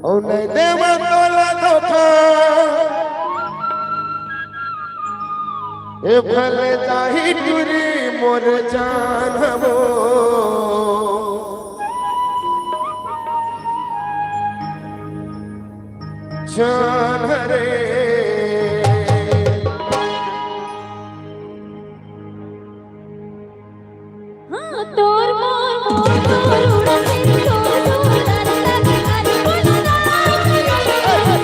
और नहीं देवा तोला धोखा ए भले जाही टूरी मोर जान हो जान रे तोर मोर उड़ा तेरी तोर तोर तारे तारे बोलना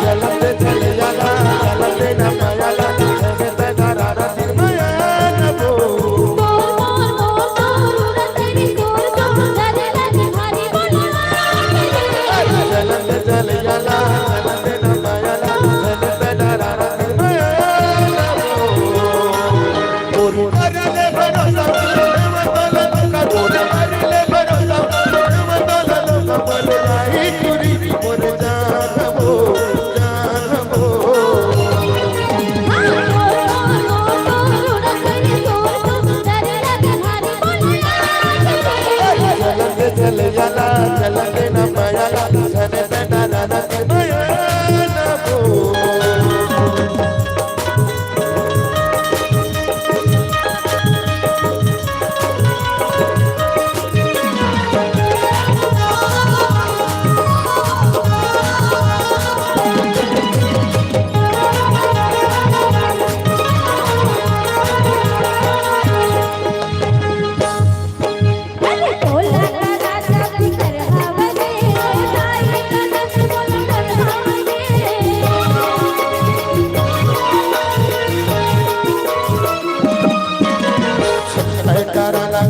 चलते चले जाला चलते न पायाला चलते डरारा दिल माया न बो तोर मोर उड़ा तेरी तोर तोर तारे तारे भारी बोलना चलते चले जाला चलते न पायाला चलते डरारा दिल माया न बो गोरी करले भरोसा गोरी करले भरोसा मतला बोले आई टूरी मोर जान हो चले जाला चलते न पायाला चलते डरारा दिल माया न बो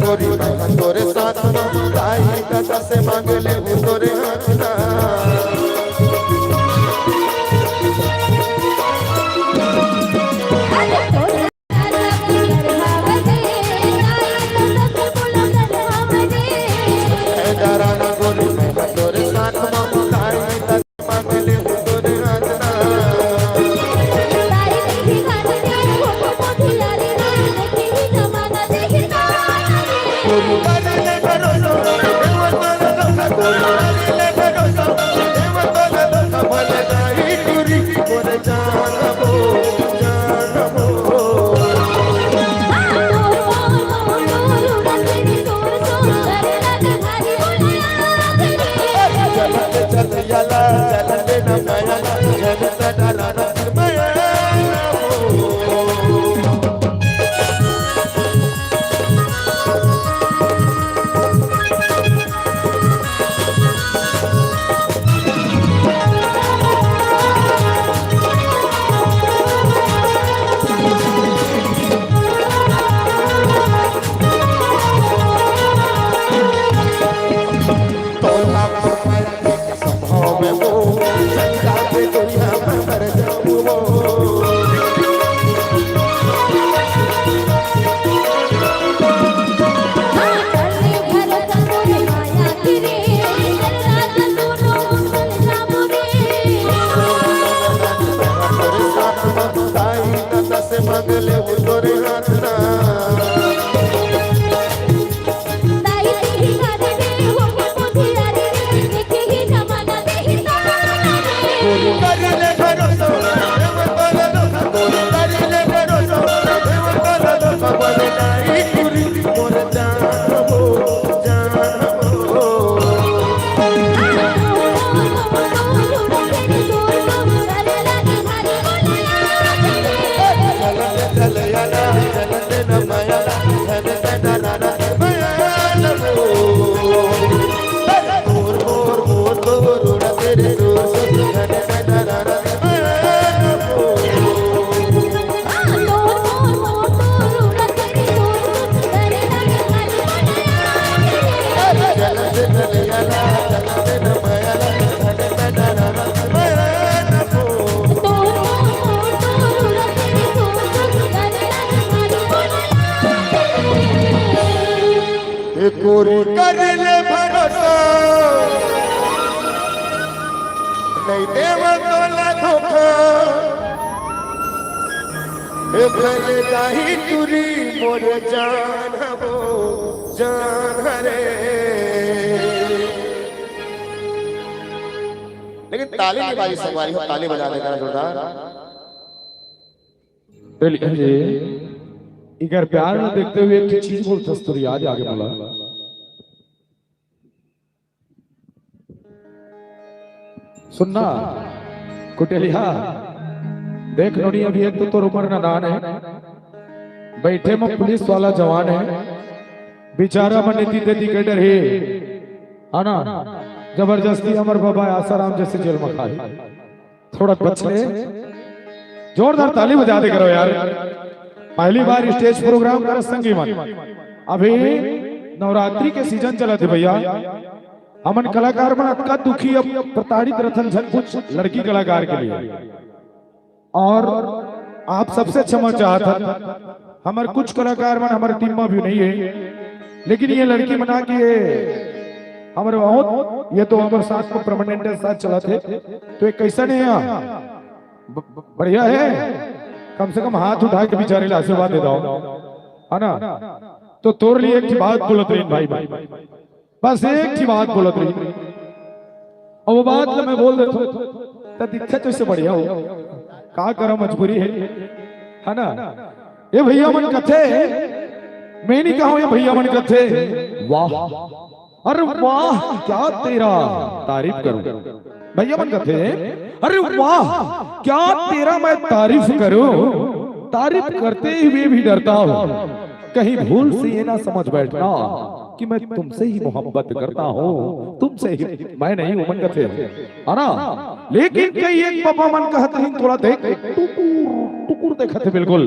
गोरी तोरे साथ ताई कथा से मांग ले तोरे हाथ ना डराना गोरी तोरे साथ ताई कथा से मांग ले तोरे हाथ ना करले भरोसा करले भरोसा भले जाही टूरी मोर जान हो चलते चल जाला चलते न पायाला चलते डरारा दिल माया न बो गोरी कर ले भरोसा नहीं देव तो ना धोखा भले जाही तुरी मोर जान वो जान रे। लेकिन ताली की बाजी सवारी हो, ताली बजा देना जोरदार। जी इगर प्यार में देखते हुए एक चीज बोलता तो याद आगे बोला सुनना कुटेलिया देख नोनी अभी एक तो उम्र नादान है, बैठे में पुलिस वाला जवान है, बेचारा मन नीति देती के डर है ना, जबरदस्ती अमर बाबा आसाराम जैसे जेल में खाए। थोड़ा बच ले, जोरदार ताली बजा दे करो यार। पहली बार स्टेज प्रोग्राम कर संगी मन, अभी नवरात्रि के सीजन चला थे भैया। अमन कलाकार मन अटका दुखी अब प्रताड़ित रथन झन कुछ लड़की कलाकार के लिए, और आप सबसे क्षमा चाहता। हमारे कुछ कलाकार मन हमारे टीम में भी नहीं है, लेकिन ये लड़की मना के हमारे बहुत ये तो हमारे साथ को परमानेंट साथ चला थे, तो एक कैसा नहीं है बढ़िया है, कम से कम हाथ उठा के बेचारे ला आशीर्वाद दे दो है ना। तो तोर लिए एक बात बोलत रही भाई भाई, बस एक ही बात बोलत रही, और वो बात मैं बोल देता तो दिक्कत इससे बढ़िया हो का करो, मजबूरी है ना। ये भैया मन कथे मैं नहीं कहूं, ये भैया मन कथे वाह अरे वाह क्या तेरा तारीफ करूं भैया मन कथे, अरे वाह क्या तेरा मैं तारीफ करूं। तारीफ करते हुए भी डरता हूं कहीं भूल से ये ना समझ बैठना कि मैं तुमसे ही मोहब्बत करता हूँ, तुमसे ही, मैं नहीं हूँ मन कथे है ना। लेकिन कई एक पापा मन कहते हैं थोड़ा देख टुकुर टुकुर देखते बिल्कुल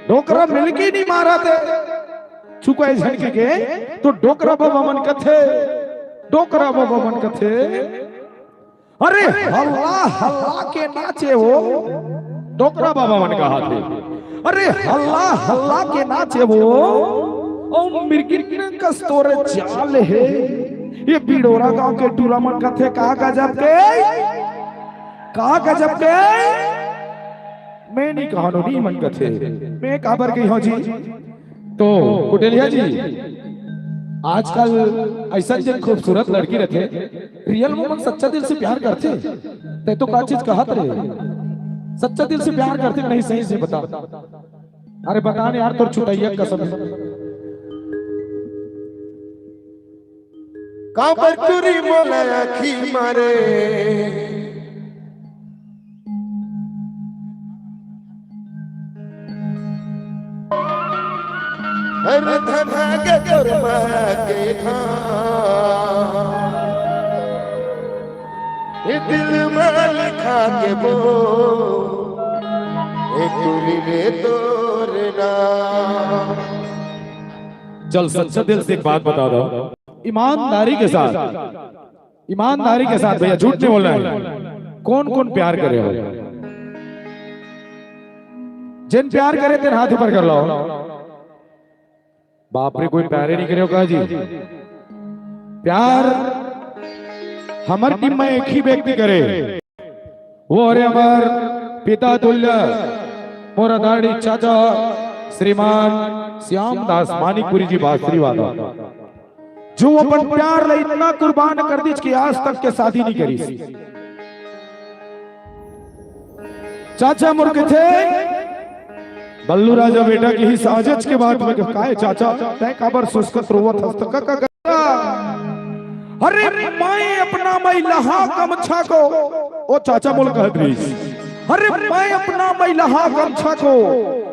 डोकरा मिलके नहीं मारा थे चुका झनके के, तो डोकरा बाबा मन कथे, डोकरा बाबा मन कथे अरे हल्ला हल्ला के नाचे हो, डोकरा बाबा मन कहा थे अरे हल्ला हल्ला के नाचे वो, और मिर्गिन का स्तोरे चाल है। ये बिडोरा गांव के टूला मन कथे कहा गजब के, कहा गजब के, मैं नहीं कहा नहीं मन कथे, मैं काबर गई हूं जी। तो कुटेलिया जी आजकल ऐसा जो खूबसूरत लड़की रहते रियल में मन सच्चा दिल से प्यार करते, ते तो का चीज कहत रे सच्चा दिल से प्यार करते नहीं, सही से बता। अरे बताने यार तोर छुटैया कसम काबर तुरी मोला आखी मारे हर धना के तोरमा के था ये दिल में लिखा के वो एक तुरी रे तोरना। चल सच्चा दिल से एक बात बता दो, ईमानदारी के साथ, ईमानदारी के साथ भैया झूठ नहीं बोलना है। कौन कौन प्यार करे हो, जिन प्यार करे तेरे हाथ ऊपर कर लो। बाप रे कोई प्यार ही नहीं करे हो कहा जी। प्यार हमारी टीम में एक ही व्यक्ति करे, वो अरे हमार पिता तुल्य मोरा दाढ़ी चाचा श्रीमान श्याम दास मानिकपुरी जी बांसुरी वाला, जो अपन प्यार ले इतना कुर्बान कर दी कि आज तक के शादी नहीं करी। चाचा मुर्ख थे बल्लू राजा बेटा की ही साजिश के बाद में काहे चाचा तय काबर सुस्कत रोवत हस्तक का। अरे मैं अपना महिला गमछा को ओ चाचा बोल कह दी, अरे मैं अपना महिला गमछा को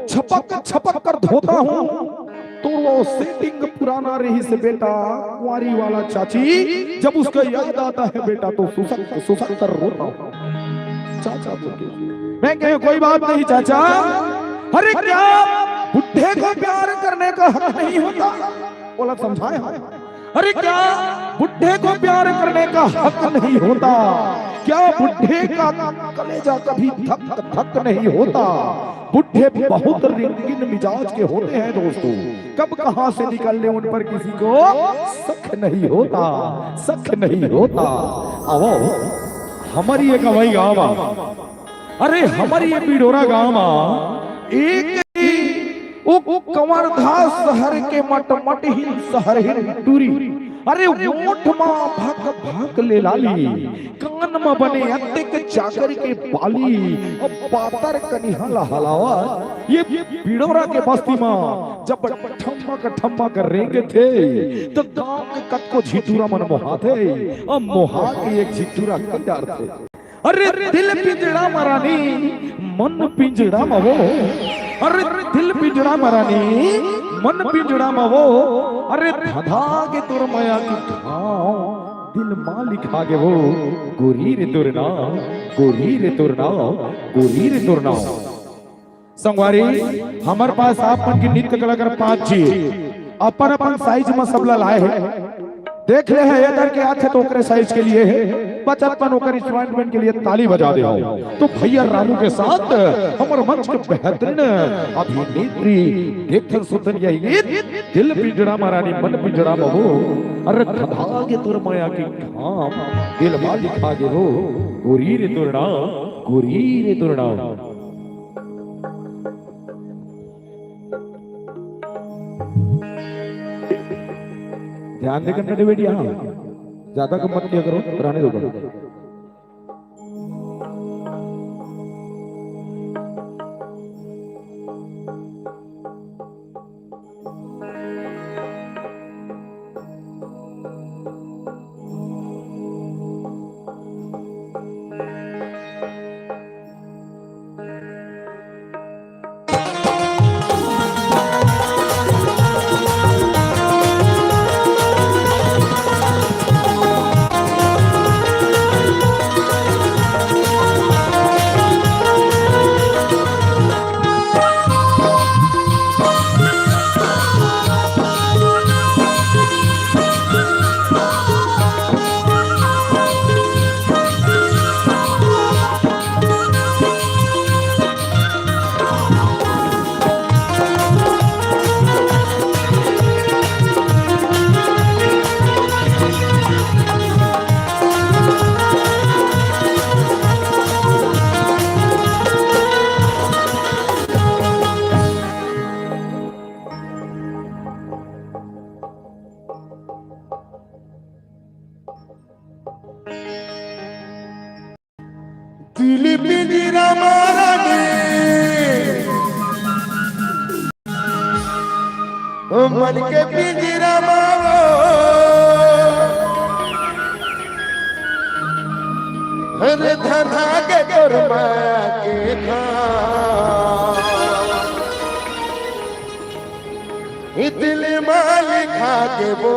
छपक छपक कर धोता हूँ, तो वो सेटिंग पुराना रही से बेटा कुंवारी वाला चाची, जब उसका याद आता है बेटा तो सुसक सुसक कर रोता हूँ। चाचा मैं कहे कोई बात नहीं चाचा, अरे क्या बुढ़े को प्यार करने का हक नहीं होता? बोला समझाए अरे क्या बुढ़े को प्यार करने का हक नहीं होता? क्या बुढ़े का कलेजा कभी धक धक नहीं होता? बुढ़े बहुत रंगीन मिजाज के होते हैं दोस्तों, कब कहां से निकल ले उन पर किसी को शक नहीं होता, शक नहीं होता। आओ हमारी एक हवाई गांव, अरे हमारी ये पिडोरा गांव एक ओ कंवरधास शहर के मट ही शहर ही टूरी, अरे ओठ मा भाग भाग ले लाली, कान में बने अत्ते के चाकर के बाली, और पातर कनिहाला हलावा। ये पिडोरा के बस्ती में जब ठम्मा कर रेंगे थे तो गांव के कत को झिटूरा मन मोहा थे, और मोहा के एक झिटूरा कल्याण थे। अरे दिल पिंजड़ा मरानी मन पिंजड़ा में वो, अरे दिल पिंजड़ा मरानी मन पिंजड़ा में वो, अरे धधा के तुर माया की खाओ दिल मां लिखा के वो, गोरी रे तुर नाम, गोरी रे तुर नाम, गोरी रे तुर नाम। संगवारी हमारे पास आप मन की नृत्य कलाकार 5 जी अपन अपन साइज में सबला लाए हैं, देख ले है इधर के हाथ तो ओकरे साइज के लिए है, बचपन ओकर इंस्ट्रूमेंट के लिए ताली बजा दे हो। तो भैया रामू के साथ हमारे मंच के बेहतरीन अभिनेत्री देखन सुतन यही गीत दिल पिंजड़ा महारानी मन पिंजड़ा बहू, अरे धधा के तुर माया की खाम दिल मां लिखा के हो, गोरी रे तुरना, गोरी रे तुरना। ध्यान देकर नटे बेटी, हाँ ज्यादा कम मत किया करो, रहने दो करो। दिल पिंजरा महारानी मन के पिंजरा मारो, हरे धधा के तोर माया के खाओ, दिल मां लिखा के वो,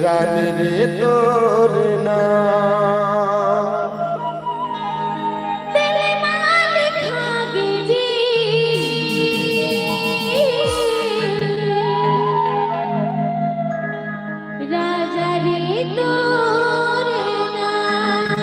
रानी रे तोर नाम, दिल मां लिखा के जी, राजा रे तोर नाम।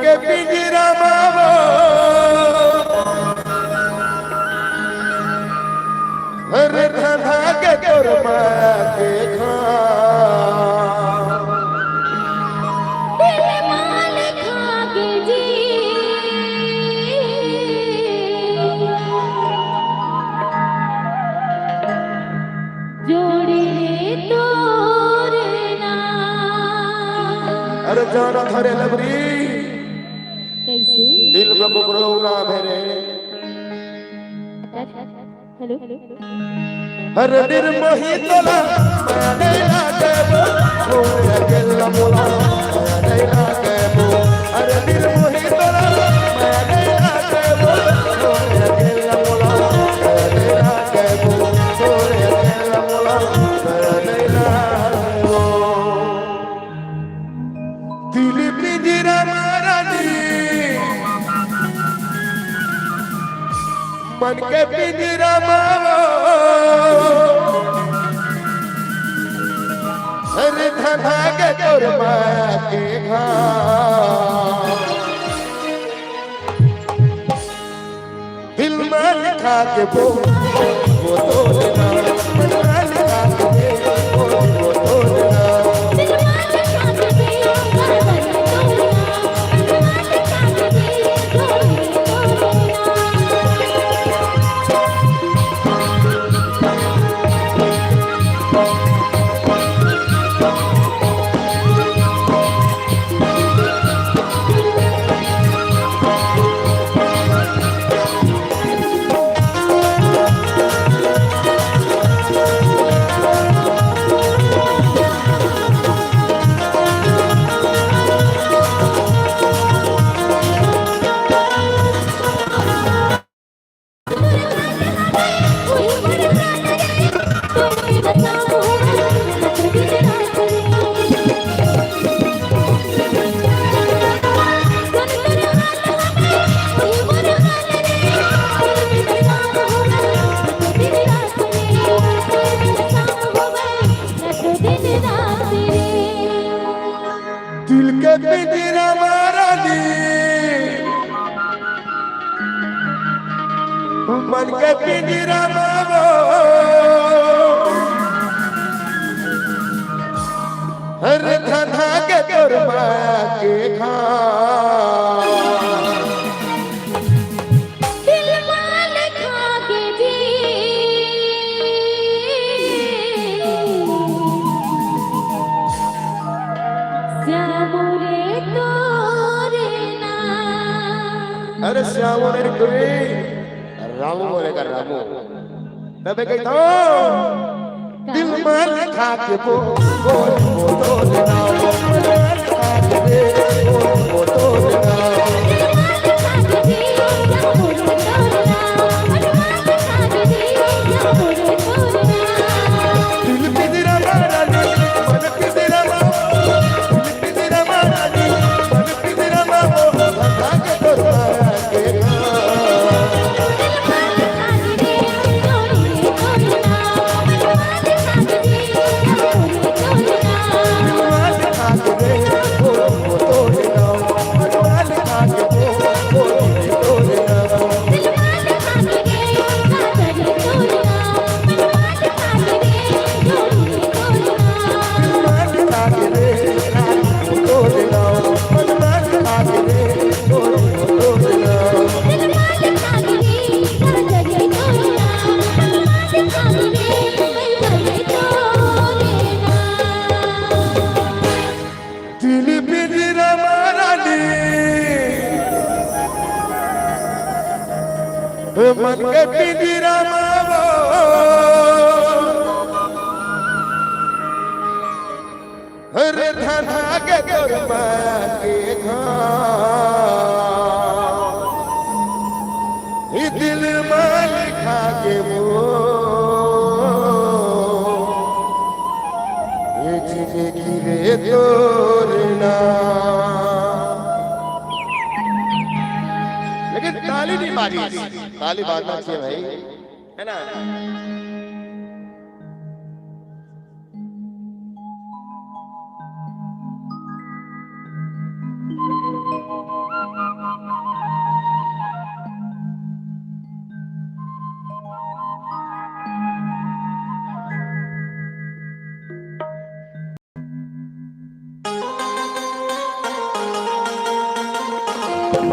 के पिंजरा मावो हर धधा के तोर माया के खा दिल माल खाके जी जोड़ी तोरना अरे जाना थरे लबरी कैसे दिल में बुकरो ना मेरे हेलो हर दिन मोहितला मैंने लागे छोड़ अकेला मोला मैंने लागे हर दिन मोहितला मैंने लागे छोड़ अकेला मोला मैंने लागे छोड़ अकेला मोला मैंने लागे दिल पिंजरा मारा दी मन के पिंजरा मावो हर धधा के तोर माया के घा दिल में लिखा के वो तो लेना मन में लिखा के वो तो लेना दिल माल खाके जी जोड़ी दिल के पिंजरा मारा दी मन के पिंजरा मावो हर धधा के तोर माया के खा दिल माल खाके जी श्यामुरे तोरना अरे श्याम ने गुरी रामू बोलेगा रामू तबे कहता दिल में लिखा के वो तो लेना दिल में लिखा के वो तो लेना दिल पिंजरा मारा दी मन पिंजरा मावो दिल पिंजरा मारा दी मन पिंजरा मावो धधा के तोर माया के खा मन के पिंजरा मावो हर धधा के तोर माया के खा दिल में लिखा के वो जिंदगी रे तोरना लेकिन ताली नहीं मारी ताली बाजना चाहिए भाई है ना हाँ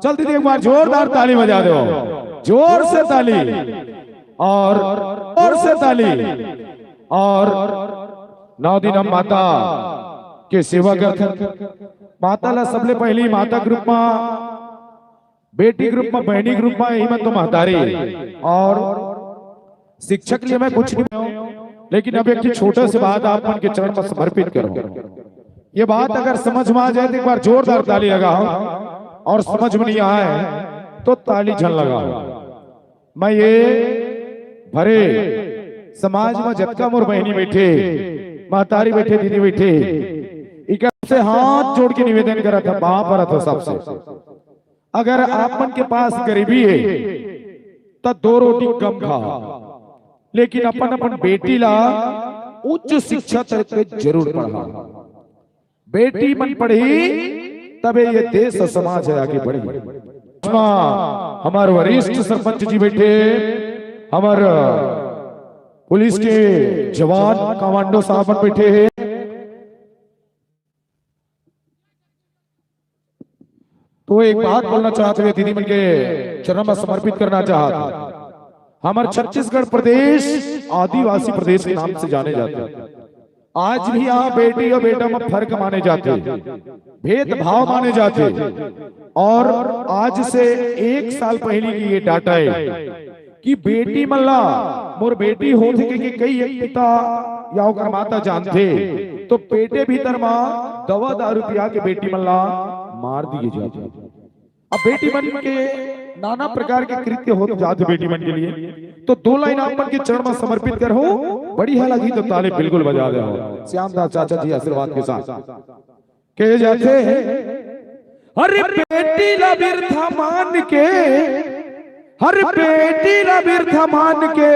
चल दीदी एक बार जोरदार ताली बजा दो, जोर से ताली और जोर से ताली। और 9 दिन हम माता के सेवा करते। माता ला सबले पहली माता ग्रुप में, बेटी ग्रुप में, बहनी ग्रुप में हिम्मत तो महतारी। और शिक्षक लिए मैं कुछ नहीं, लेकिन अब एक छोटा सी बात आप मन के चरण में समर्पित करो। ये बात अगर समझ में आ जाए तो एक बार जोरदार ताली लगाओ, और समझ में नहीं आए तो ताली झल लगाओ। मैं ये भरे समाज में जतका मोर बहनी बैठे, महतारी बैठे, दीदी बैठे, एक से हाथ जोड़ के निवेदन करा था, बाप रहा था सबसे, अगर आप मन के पास गरीबी है तो 2 रोटी कम खाओ, लेकिन अपन अपन बेटी ला उच्च शिक्षा तक जरूर पढ़ा। बेटी मन पढ़ी तबे ये देश और समाज है आगे बढ़ी। हमारे वरिष्ठ सरपंच जी बैठे, हमारे पुलिस के जवान कमांडो साहब बैठे हैं। तो एक बात बोलना चाहते हुए दीदी मन के चरण में समर्पित करना चाहता। हमारे छत्तीसगढ़ प्रदेश आदिवासी प्रदेश के नाम से जाने जाते हैं। आज भी यहाँ बेटी और बेटा में फर्क माने जाते, भेदभाव माने जाते। और आज से 1 साल पहले की ये डाटा है कि बेटी मल्ला मोर बेटी होते के कई एक पिता या ओकर माता जानते तो पेटे भीतर माँ दवा दारू पिया के बेटी मल्ला मार दिए जाते। अब बेटी मन के नाना प्रकार के कृत्य होते जाते बेटी मन के लिए। तो 2 लाइन आप मन के चरण में समर्पित कर हो, बढ़िया लगी तो ताली बिल्कुल बजा दे हो। श्यामदास चाचा जी आशीर्वाद के साथ कहे जाते हैं, अरे बेटी ला बिरथा मान के, हर बेटी ला बिरथा मान के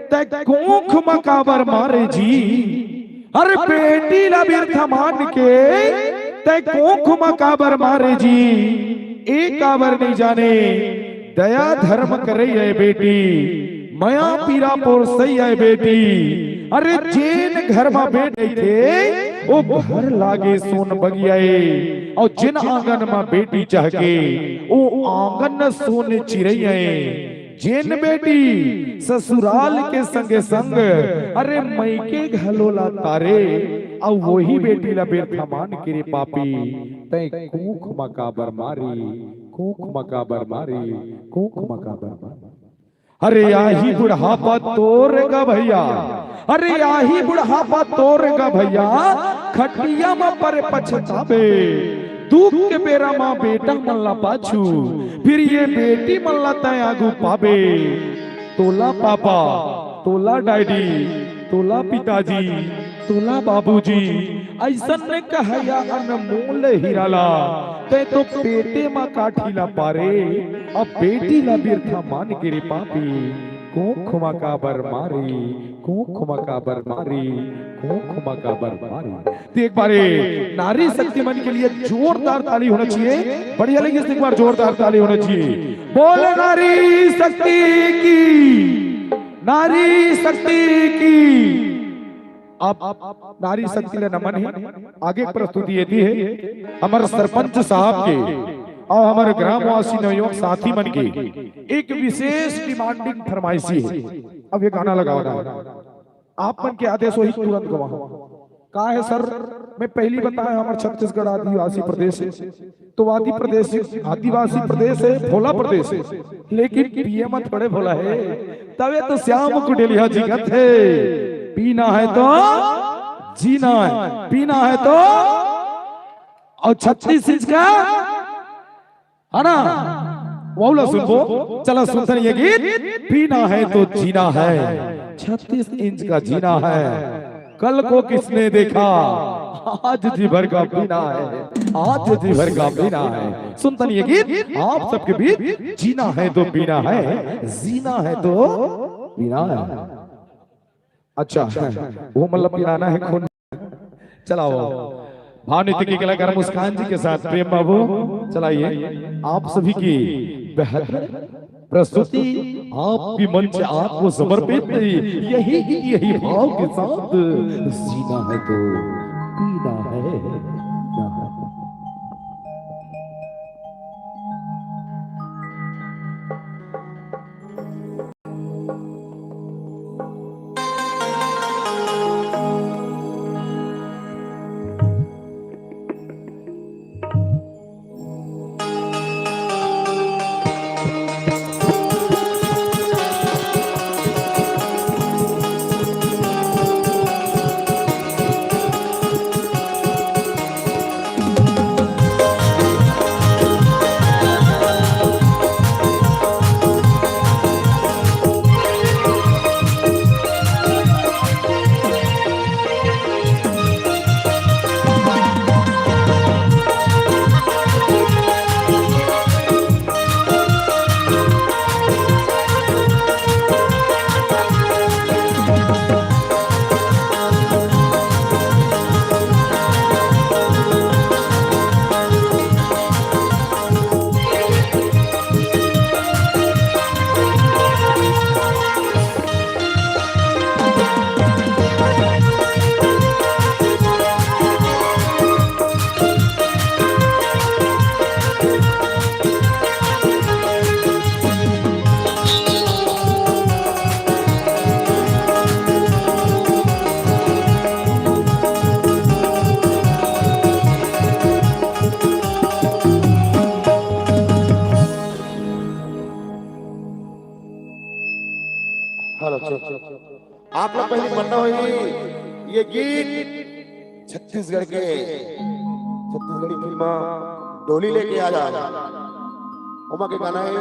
ते कोख मकाबर मारे जी। हर बेटी ला बिरथा मान के ते कोख मकाबर मारे जी। एक काबर नहीं जाने दया धर्म कर रही है बेटी, मया पीरा पोर सही है बेटी। अरे जेन घर में बेटे थे वो घर लागे सोन बगियाए, और जिन आंगन में बेटी चहके वो आंगन सोन चिरैया। जेन बेटी ससुराल के संगे संग अरे मईके घलोला तारे, और वही बेटी ला बेरथा मान के रे पापी तै कूख मकाबर मारी, कूख मकाबर मारी, कूख मकाबर मारी। अरे आही बुढ़ापा तोरेगा भैया, अरे आही बुढ़ापा तोरेगा भैया, खटिया में पर पछतावे। दुख के बेरा माँ बेटा मल्ला पाछू, फिर ये बेटी मल्ला तय आगू पावे। तोला पापा, तोला डैडी, तोला पिताजी, तोला बाबूजी, ऐसा ने कहया अनमोल हीराला ते तो पेटे माँ काठीला पारे। अब बेटी ला बिरथा मान के रे पापी, कोख मकाबर मारी, कोख मकाबर मारी, कोख मकाबर मारी। तो एक बार नारी शक्ति मन के लिए जोरदार ताली होना चाहिए, बढ़िया लगी एक बार जोरदार ताली होना चाहिए। बोले नारी शक्ति की, नारी शक्ति की। अब नारी शक्ति ले नमन है। आगे प्रस्तुति ये दी है हमारे सरपंच साहब के और हमारे ग्रामवासी नवयुवक साथी मन की एक विशेष डिमांडिंग फरमाइशी है। अब ये गाना लगाओ ना, आप मन के आदेश वही तुरंत गवाहो। कहा है सर, मैं पहली बताया हमारे छत्तीसगढ़ आदिवासी प्रदेश है, तो आदिवासी प्रदेश है, भोला प्रदेश है, लेकिन पीएम थोड़े भोला है। तबे तो श्याम कुटेलिया जी कहते है, पीना है तो जीना है, पीना है तो। और 36 इंच का है ना, वो सुनो, चलो सुनते ये गीत। पीना है तो जीना है, 36 इंच का जीना है। कल को किसने देखा, आज जी भर का पीना है, आज जी भर का पीना है। सुनते ये गीत आप सबके बीच। जीना है तो पीना है, जीना है तो पीना है। अच्छा वो मतलब पिलाना है खून। चलाओ भावनीति के कलाकार मुस्कान जी के साथ प्रेम बाबू चलाइए। आप सभी की बेहतर प्रस्तुति आपकी मंच आपको समर्पित, यही यही भाव के साथ जीना है तो पीना है। हेलो आप लोग पहले पढ़ना होगी ये गीत छत्तीसगढ़ी फिल्म डोली लेके आ जा उमा के गाना है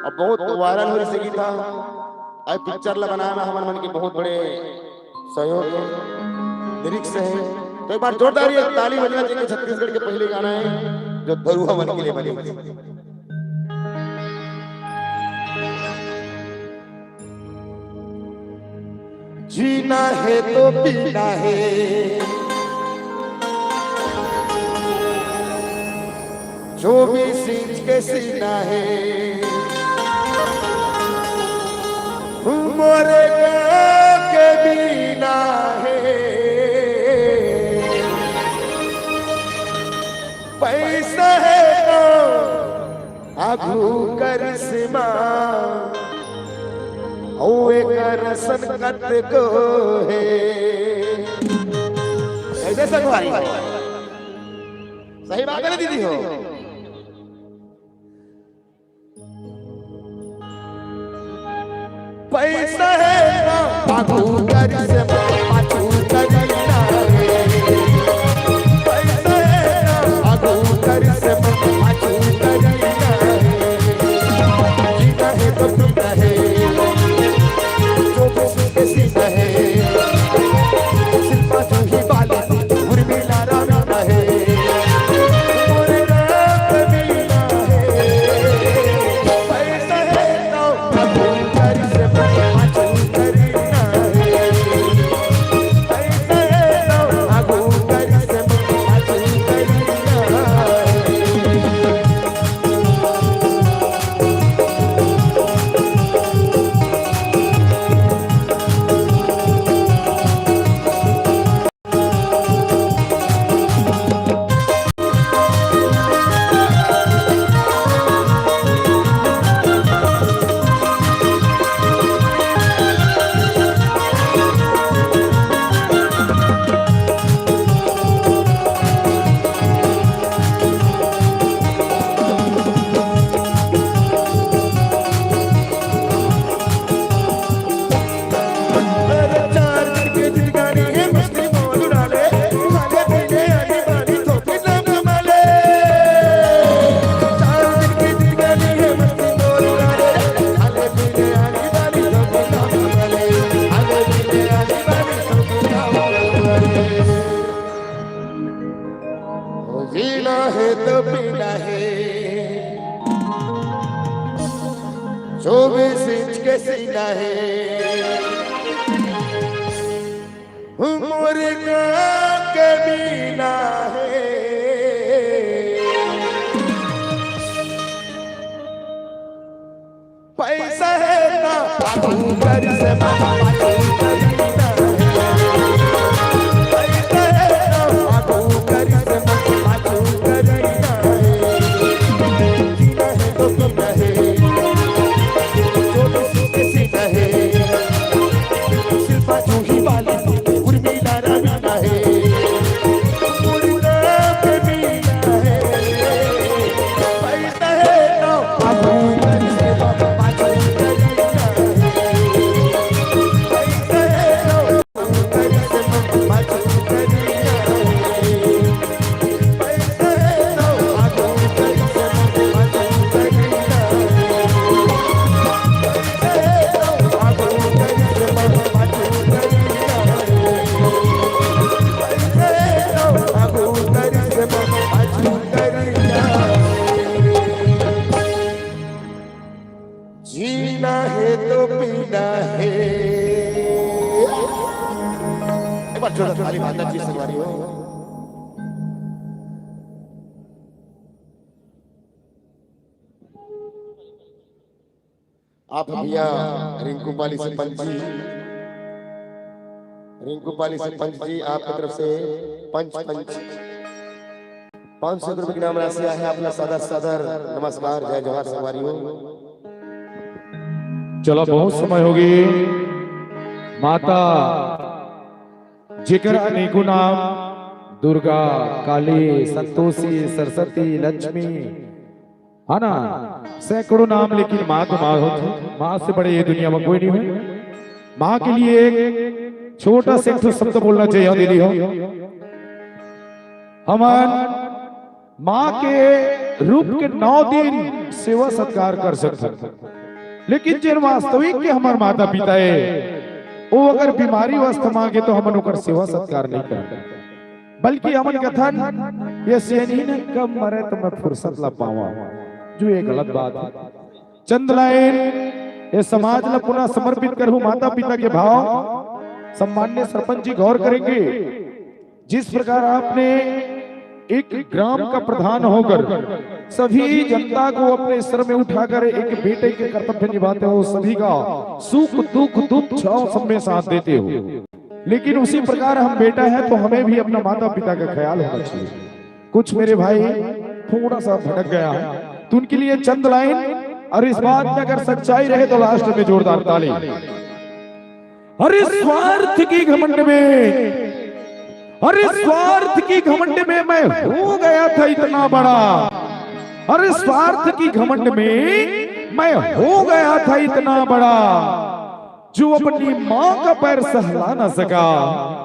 और बहुत वायरल हो रही गीत आई पिक्चर ला बनाया में हमारे मन के बहुत बड़े सहयोग लिरिक्स है। तो एक बार जोरदार ये ताली बजना चाहिए। छत्तीसगढ़ के पहले गाना है जो दरुआ मन के लिए बने। जीना है तो पीना है, 24 इंच के सीना है, मरेगा के बिना है, पैसा है तो आगू करिश्मा रसन कत को है। ऐसे सगवाई सही बात है ना दीदी हो। पैसा है आगू करिश्मा पाछू करिश्मा पैसा है आगू करिश्मा पाछू करिश्मा जीना है तो पीना है जीना है तो पीना है 24 इंच के सीना है मुर्गा के मीना है, पैसा है ना घर से जीना है तो पीना है। एक बार छोटा खाली माता जी सवारी हो। आप भैया रिंकू पाली सरपंच जी, आपकी तरफ से पंच 500 रुपए की नाम राशि है। अपना सदर नमस्कार, जय जवाहर सवारी हो। चलो बहुत समय हो गई। माता जिक्र अनेकों नाम, दुर्गा, काली, संतोषी, सरस्वती, लक्ष्मी, है ना, सैकड़ों नाम, लेकिन माँ तो माँ होती। माँ से बड़े ये दुनिया में कोई नहीं है। माँ के लिए एक छोटा सा शब्द बोलना चाहिए दीदी हो। हम माँ के रूप के 9 दिन सेवा सत्कार कर सकते, लेकिन जिन वास्तविक के हमारे माता पिता है, वो अगर बीमारी अवस्था मांगे तो हम उनकर सेवा सत्कार नहीं करते, बल्कि हमन कथन ये सेनी ने कब मरे तो मैं फुर्सत ला पावा, जो ये गलत बात है। चंद लाइन ये समाज ला पुनः समर्पित करूं माता पिता के भाव। सम्मान्य सरपंच जी गौर करेंगे, जिस प्रकार आपने एक ग्राम का प्रधान होकर सभी जनता को अपने सर में उठाकर एक बेटे के कर्तव्य निभाते हो, सभी का सुख दुख दुख छाव सब में साथ देते हो, लेकिन उसी प्रकार हम बेटा है तो हमें भी अपना माता पिता का ख्याल होना चाहिए। कुछ मेरे भाई थोड़ा सा भटक गया है तो उनके लिए चंद लाइन, और इस बात में अगर सच्चाई रहे तो लास्ट में जोरदार ताली। अरे स्वार्थ की घमंड में, अरे स्वार्थ की घमंड में मैं हो गया था इतना बड़ा, अरे स्वार्थ की घमंड में मैं हो गया था इतना बड़ा, जो अपनी माँ का पैर सहला न सका,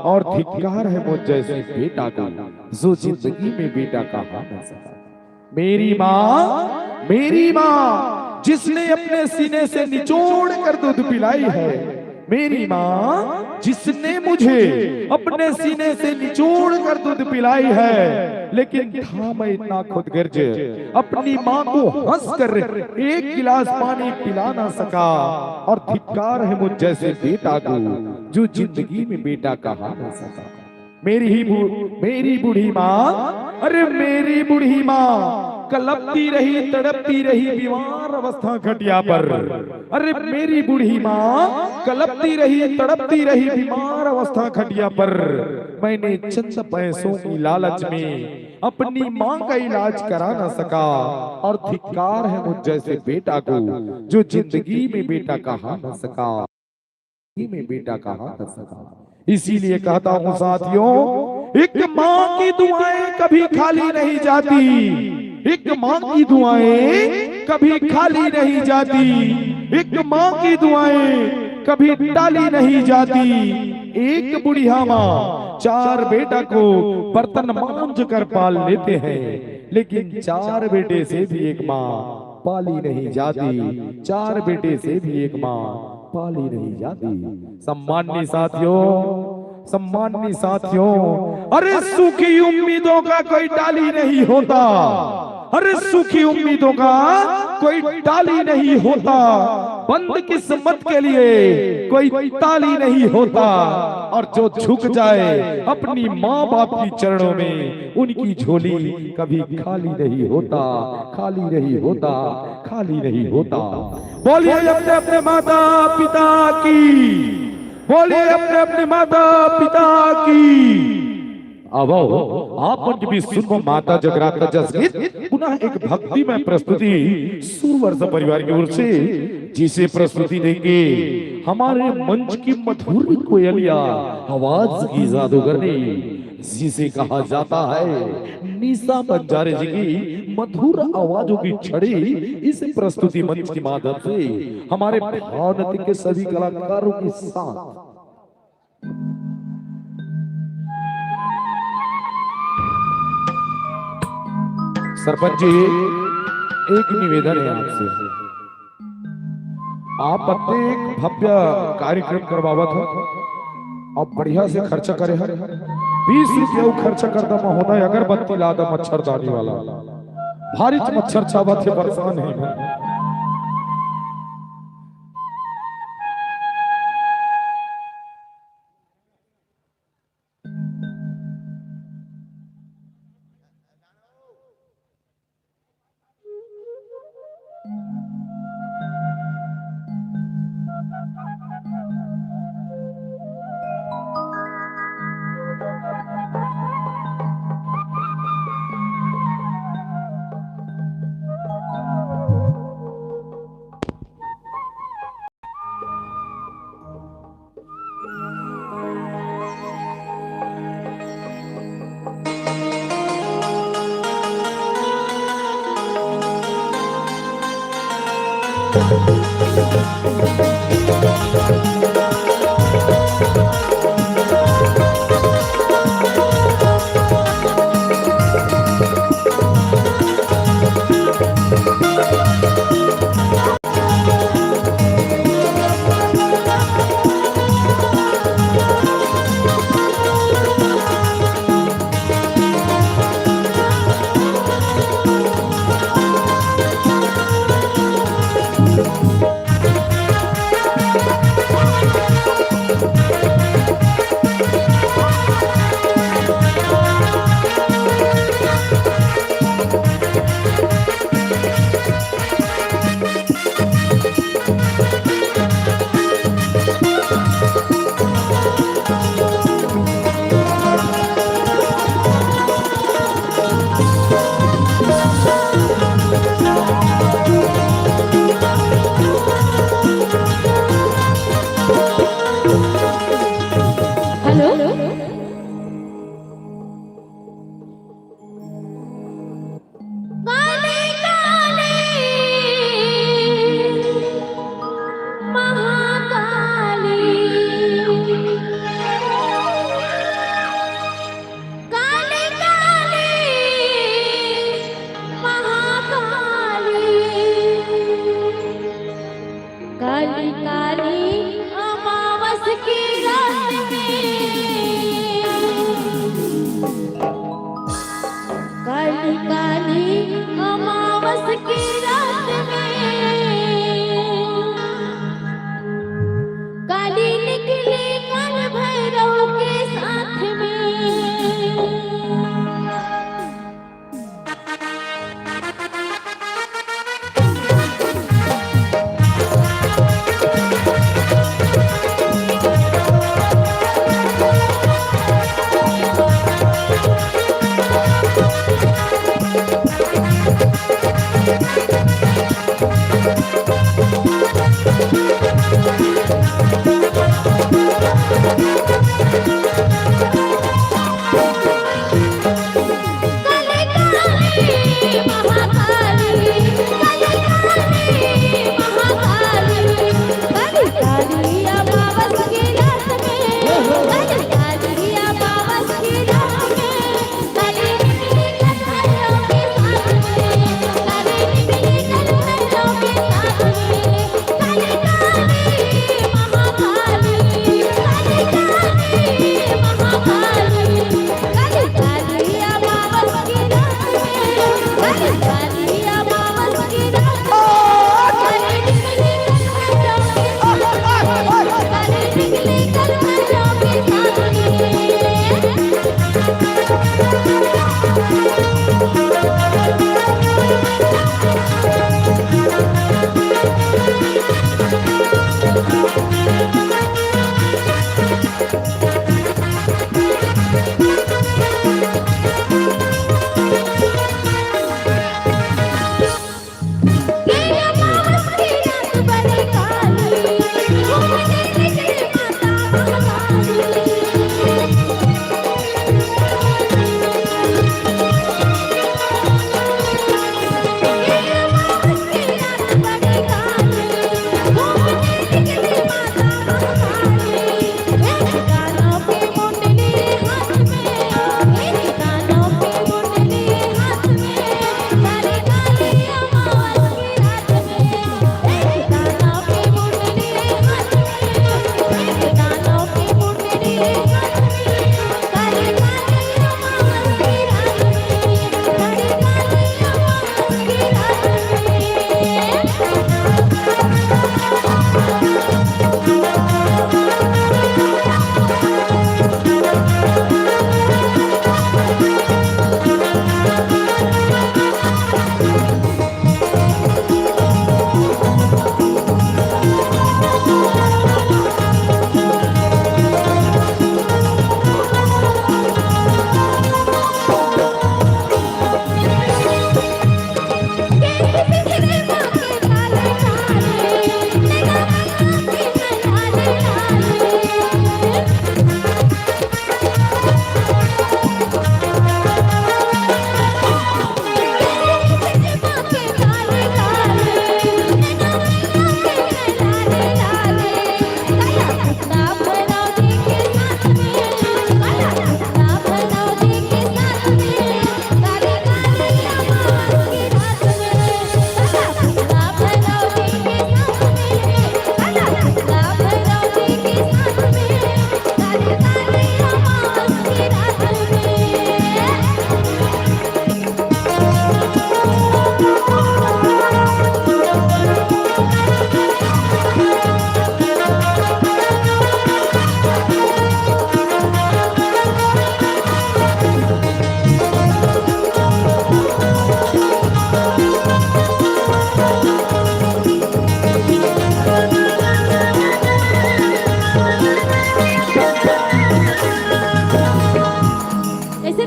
और धिक्कार है मुझ जैसे बेटा का जो जिंदगी में बेटा कहा न सका। मेरी माँ जिसने अपने सीने से निचोड़ कर दूध पिलाई है, मेरी माँ जिसने मुझे अपने सीने से निचोड़ कर दूध पिलाई है, लेकिन था मैं इतना खुदगर्ज अपनी माँ को हंस कर एक गिलास पानी पिला ना सका, और धिक्कार है मुझ जैसे बेटा को जो जिंदगी में बेटा कहा ना सका। मेरी बूढ़ी माँ, अरे मेरी बूढ़ी माँ कलपती रही तड़पती रही बीमार अवस्था खटिया पर, अरे मेरी बूढ़ी माँ कलपती रही तड़पती रही बीमार अवस्था खटिया पर, मैंने चंद पैसों की लालच में अपनी माँ का इलाज करा ना सका, और धिक्कार है मुझ जैसे बेटा को जो जिंदगी में बेटा कहा ना सका, में बेटा कहा ना सका। इसीलिए कहता हूँ साथियों, एक माँ की दुआएं कभी खाली नहीं जाती, एक माँ की दुआएं कभी खाली नहीं जाती, एक माँ की दुआएं कभी टाली नहीं जाती। एक बुढ़िया माँ 4 बेटा को बर्तन मांझ कर पाल लेते हैं, लेकिन 4 बेटे से भी एक माँ पाली नहीं जाती, 4 बेटे से भी एक माँ पाली नहीं जाती। सम्माननीय साथियों, अरे सूखी उम्मीदों का कोई टाली नहीं होता, अरे सूखी उम्मीदों का कोई टाली नहीं होता, बंद किस्मत के लिए कोई ताली नहीं होता। और जो झुक जाए अपनी माँ बाप की चरणों में, उनकी झोली कभी खाली नहीं होता, खाली नहीं होता, खाली नहीं होता। बोलिए अपने अपने माता पिता की, बोलिए अपने अपने माता पिता की। अब आप भी सुनो माता जगराता जस गीत पुनः एक भक्ति में प्रस्तुति सूरवर्ष परिवार की ओर से, जिसे प्रस्तुति देंगे हमारे मंच की मधुर कोयलिया आवाज की जादूगरनी, जिसे कहा जाता है निशा बंजारे जी की मधुर आवाजों की छड़ी। इस प्रस्तुति मंच के माध्यम से हमारे भावनती के सभी कलाकारों के साथ सरपंच जी एक निवेदन है आपसे। आप अपने एक भव्य कार्यक्रम करवावा था, आप बढ़िया से खर्चा करे हैं। 20 रुपया खर्चा करता महोदय, अगरबत्ती लादा मच्छरदानी वाला भारी मच्छर छावा थे, परेशान है।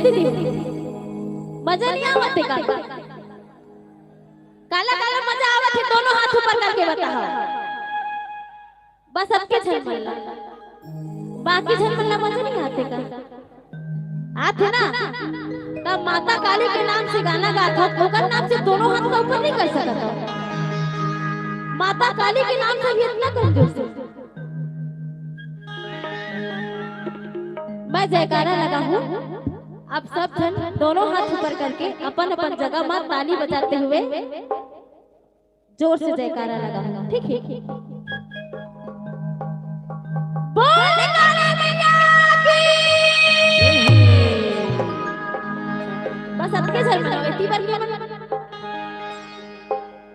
दीदी मजा नहीं आवत है काका काला काला मजा आवत है दोनों हाथ ऊपर करके बताओ बस सबके झलमल्ला बाकी झलमल्ला मजा नहीं आते का आते ना तब माता काली के नाम से गाना गाता ओकर नाम से दोनों हाथ का ऊपर नहीं कर सकता माता काली के नाम से भी इतना कंजूस है मैं जयकारा लगा हूँ अब सब जन दोनों हाथ ऊपर करके अपन अपन जगह में ताली बजाते हुए जोर से जयकारा लगा हूँ ठीक है बोल काली मैया की बस सबके सर में बेटी बन गया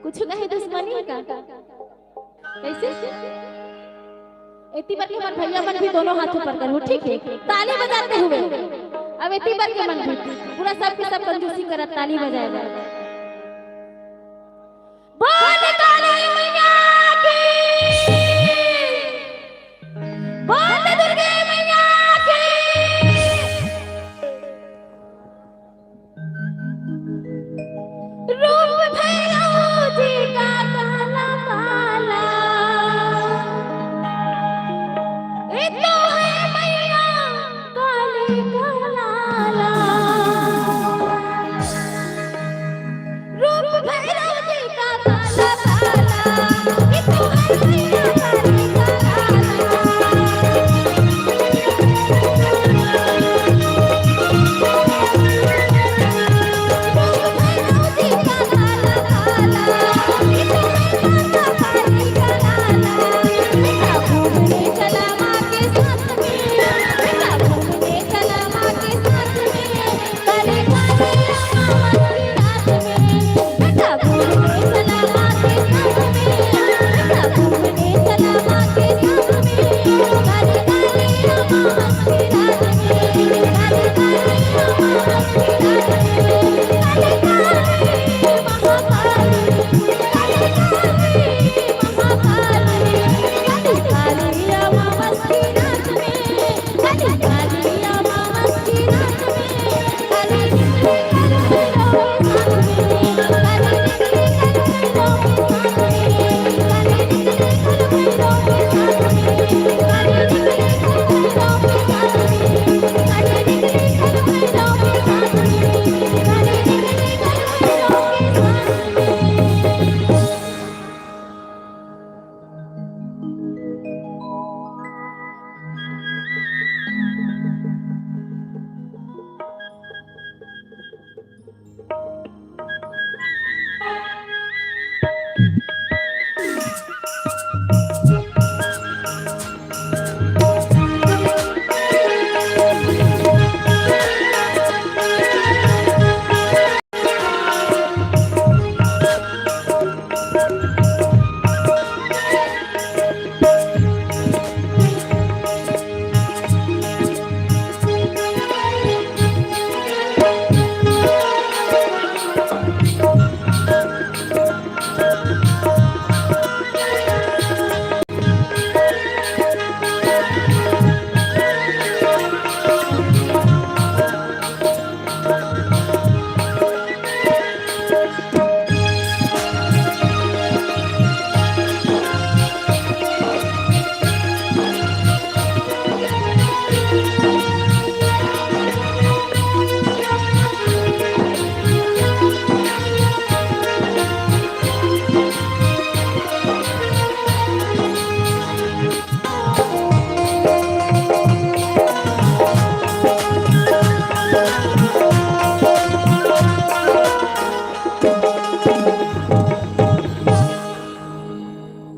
कुछ कहे दुश्मनी का कैसे एती पर के मन भैया मन भी दोनों हाथ ऊपर करो ठीक है ताली बजाते हुए अब एती पर के मन भी पूरा सब के सब कंजूसी करत ताली बजाएगा बोल काली मैया की बोल दुर्गे मैया की रूप भैरव जी का काला काला तो है मैया काली काला रूप भैरव जी का काला काला तो है मैया काली काला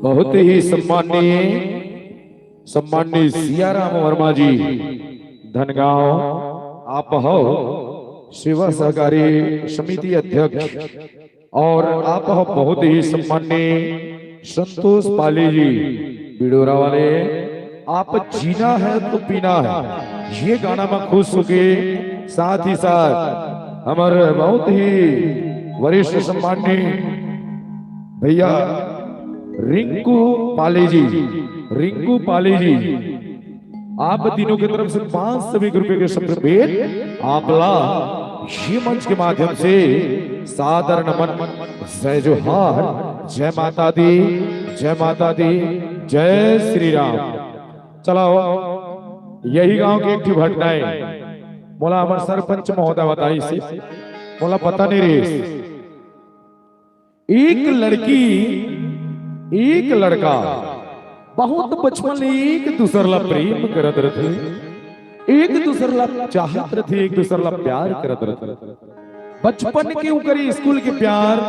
बहुत ही सम्माननीय सियाराम वर्मा जी धनगांव आप हो सेवा सहकारी समिति अध्यक्ष और आप हो बहुत ही सम्माननीय संतोष पाली जी बिडोरा वाले आप जीना है तो पीना है ये गाना में खुश होके साथ ही साथ हमारे बहुत ही वरिष्ठ सम्माननीय भैया रिंकू पाली जी आप तीनों की तरफ से 500 रुपए के शब्द भेंट आपला ये मंच के माध्यम से सादर नमन, जय जोहार, जय माता दी, जय माता दी, जय श्री राम। चलो यही गांव की एक घटना है। बोला हमारे सरपंच महोदय बताई से, बोला पता नहीं रे, एक लड़की एक लड़का बहुत बचपन में एक दूसरा प्रेम करत रहे, एक दूसरा चाहत रहे, एक दूसरा प्यार करत रहे। बचपन के ऊपर स्कूल के प्यार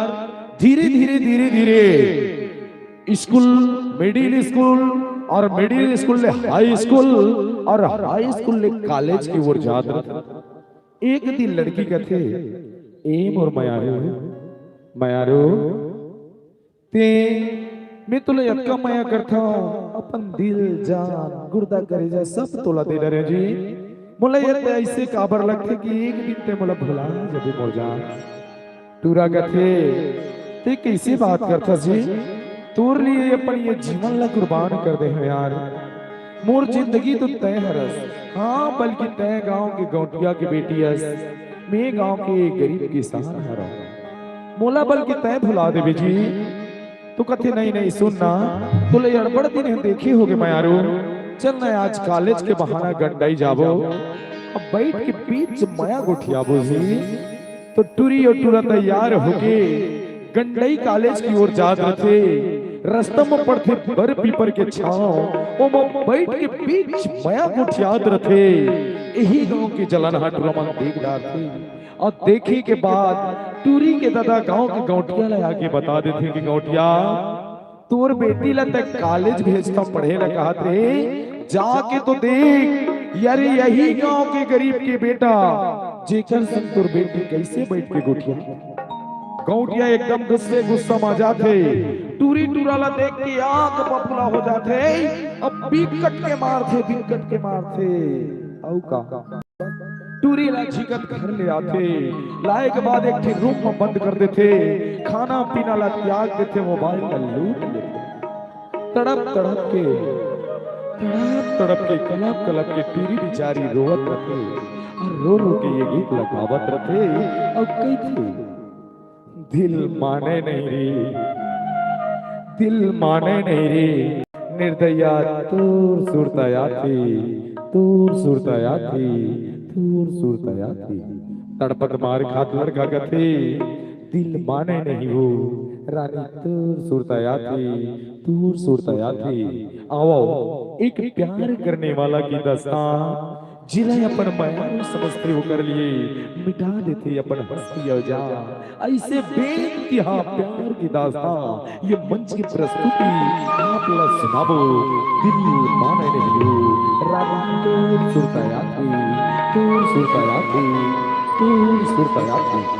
धीरे धीरे धीरे धीरे स्कूल, मिडिल स्कूल और मिडिल स्कूल ले हाई स्कूल और हाई स्कूल ले कॉलेज की ओर जात रहे। एक दिन लड़की कहते ए मोर मयारो, मयारो ते मैं तुला यत्का माया करता हूँ, अपन दिल जान गुर्दा करेजा सब तोला दे डरे जी। मोला ये ऐसे काबर लगते कि एक दिन ते मोला भुला जब मोर जान टूरा गथे ते कैसे बात करता जी, तोर लिए अपन ये जीवन ला कुर्बान कर दे हो यार। मोर जिंदगी तो तय हरस, हाँ बल्कि तय गांव के गौटिया की बेटी हस, मैं गांव के गरीब किसान हरा, मोला बल्कि तय भुला दे जी। तो कथे नहीं नहीं सुनना, तुले अड़बड़ दिन देखे होगे मयारू, चल ना आज कॉलेज के बहाना गंडाई जाबो, अब बैठ के बीच माया गोठियाबो जी। तो टूरी और टूरा तैयार होके गंडाई कॉलेज की ओर जात रहे। रास्ता में पड़ते बर पीपर के छांव, वो बैठ के बीच माया गोठियात रहे। यही गांव के जलनहाट रमन देख थे और देखे के बाद टूरी के दादा गांव के गौटिया ला आके बता देते कि गौटिया तोर बेटी ला तक कॉलेज भेजता पढ़े ला कहा थे, जाके तो देख यार यही गांव के गरीब के बेटा जेकर संग तोर बेटी कैसे बैठ के गोटिया। गौटिया एकदम गुस्से गुस्सा में जाते, टूरी टूरा ला देख के आंख पपुला हो जाते, अब बिकट के मारते, बिकट के मारते। औ का टूरी ला झिकत घर ले आते, लाए के बाद एक ठे रूम में बंद कर देते, खाना पीना ला त्याग देते, मोबाइल ला लूट लेते। तड़प तड़प के कलप कलप के टूरी बेचारी रोवत रहे और रो रो के ये गीत लगावत रहे। और कई थे दिल माने नहीं रे, दिल माने नहीं रे, निर्दया तोर सुरताया थी, तोर सुरताया थी, तोर सुरताया थी। तड़पत मार खात लड़का गथे, दिल माने नहीं हो रानी तोर सुरताया थी, तोर सुरताया थी। आओ एक प्यार करने वाला की दास्तान जिन्हें अपन माया समझते हो कर लिए मिटा देते अपन हंसी और जा। ऐसे बेइंतहा प्यार की दास्तान ये मंच की प्रस्तुति आप लोग सुनाबो। दिल माने नहीं हो रानी तोर सुरताया थी, तोर सुरताया थी, तोर सुरताया थी।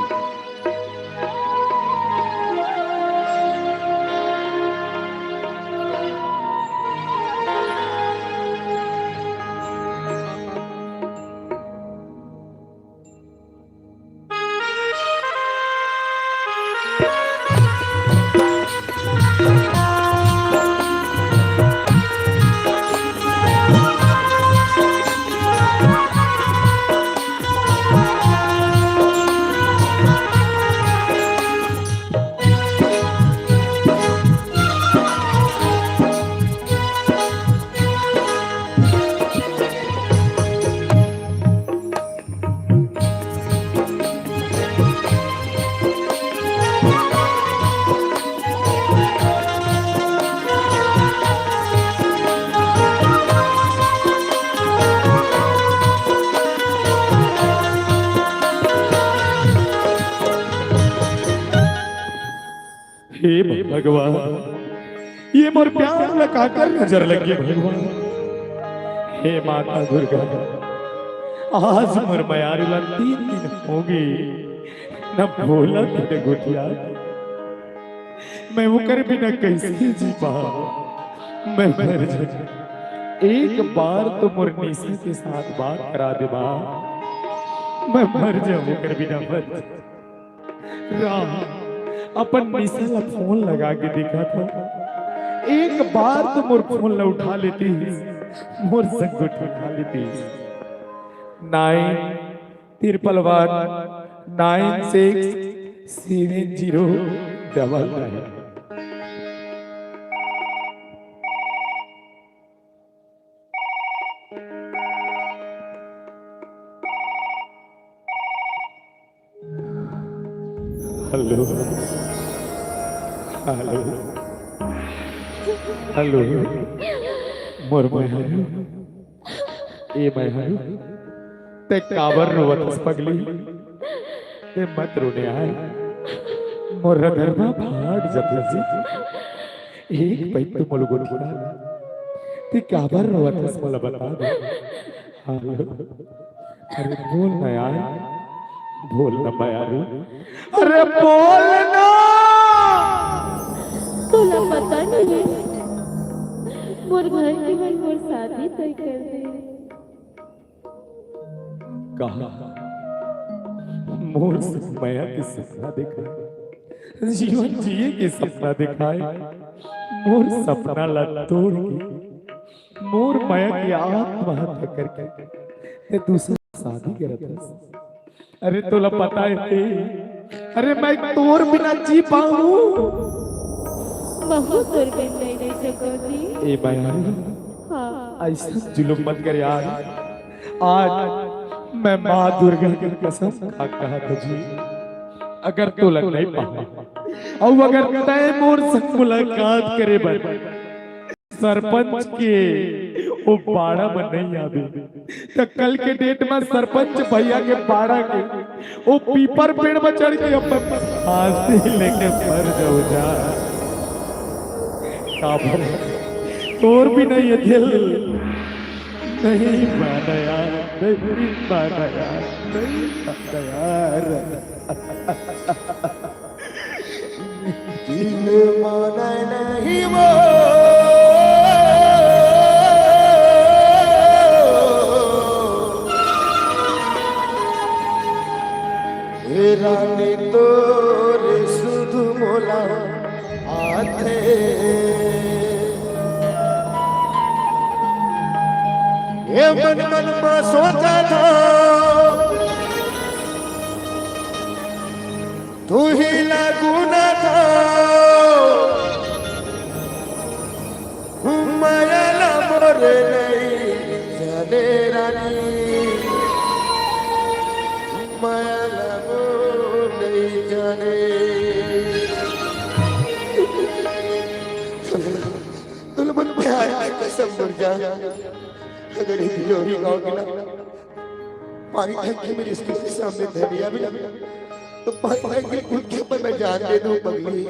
हे भगवान ये मोर प्यार लगा कर नजर लगी भगवान। हे माता दुर्गा आज मोर मयारी ला 3 दिन हो गए न भोला तेरे गुटिया, मैं वो कर बिना कैसे जी पाऊं, मैं मर जाऊं। एक बार तो मोर निशा के साथ बात करा दे बा, मैं मर जाऊं कर बिना मर राम। अपन निशा ला फोन लगा के देखा था, एक बार तो मोर फोन ला उठा लेती मोर संग उठा लेती 931967099। हेलो हेलो हेलो मोर महरू ए महरू ते काबर रोवत पगली ते मत रोने आए मोर हृदय फाट जते जी एक पैत तो मोलगो उठा ते काबर रोवत मला बता दे। हेलो अरे बोल ना यार बोल ना महरू अरे बोल ना। तोला पता नहीं मोर घर के मन मोर शादी तय कर दे। कहा मोर माया के सपना देखा जीवन जिए के सपना दिखाए मोर सपना ला तोड़ के मोर माया की आत्महत्या करके ते दूसरा शादी करत हस। अरे तोला पता है अरे मैं तोर बिना जी पाऊं बहुत दूर बिन नहीं सकोगी। ए बयान हाँ ऐसा जुल्म मत कर यार। आज मैं माँ दुर्गा की कसम खा कहा था जी अगर तो लग नहीं पाऊंगा और अगर तय मोर संग मुलाकात करे बन सरपंच के वो बाड़ा में नहीं आवे तो कल के डेट में सरपंच भैया के बाड़ा के वो पीपर पेड़ में चढ़ के अपन फांसी लेके मर जाओ जा। काबर और भी नहीं है दिल नहीं माना यार नहीं माना यार नहीं माना यार। दिल माना नहीं वो रानी तोरे सुध मोला आते ये मन मन में सोचा था तू ही लागू न था माया ला मोरे नहीं जाने रानी माया ला मोर नहीं जाने तुल मन पे आया कसम मर जा अगर ये दिलोरी गाँव की ना पानी टंकी मेरी स्कूल के सामने धरिया भी ना तो पानी के खुद के ऊपर मैं जान दे दूं पगली।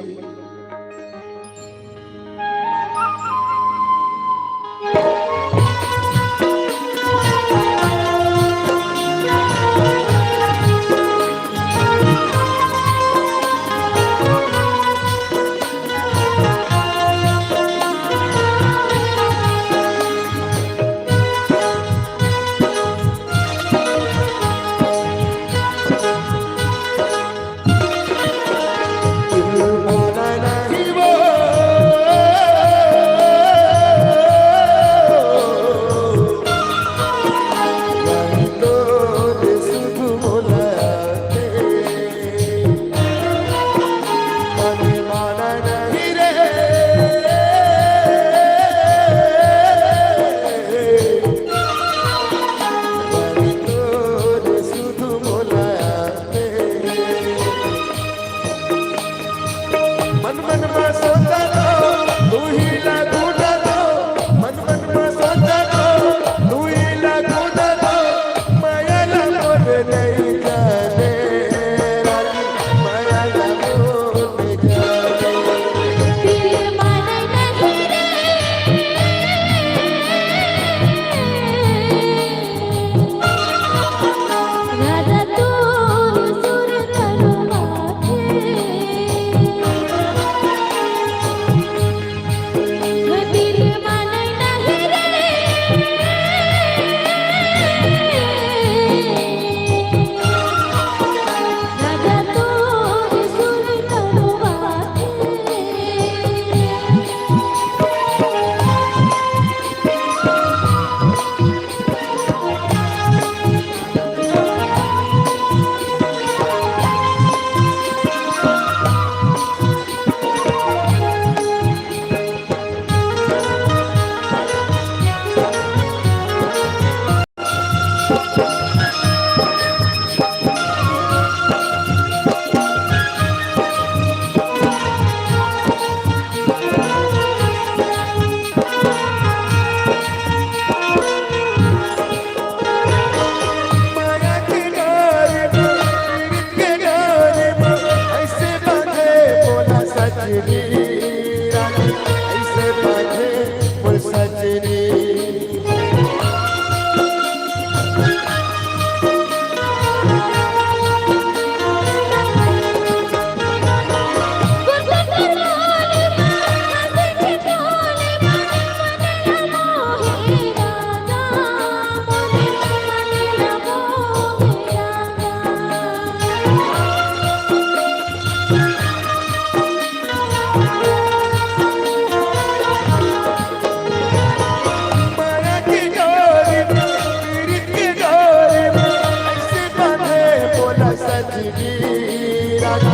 सजनी राजा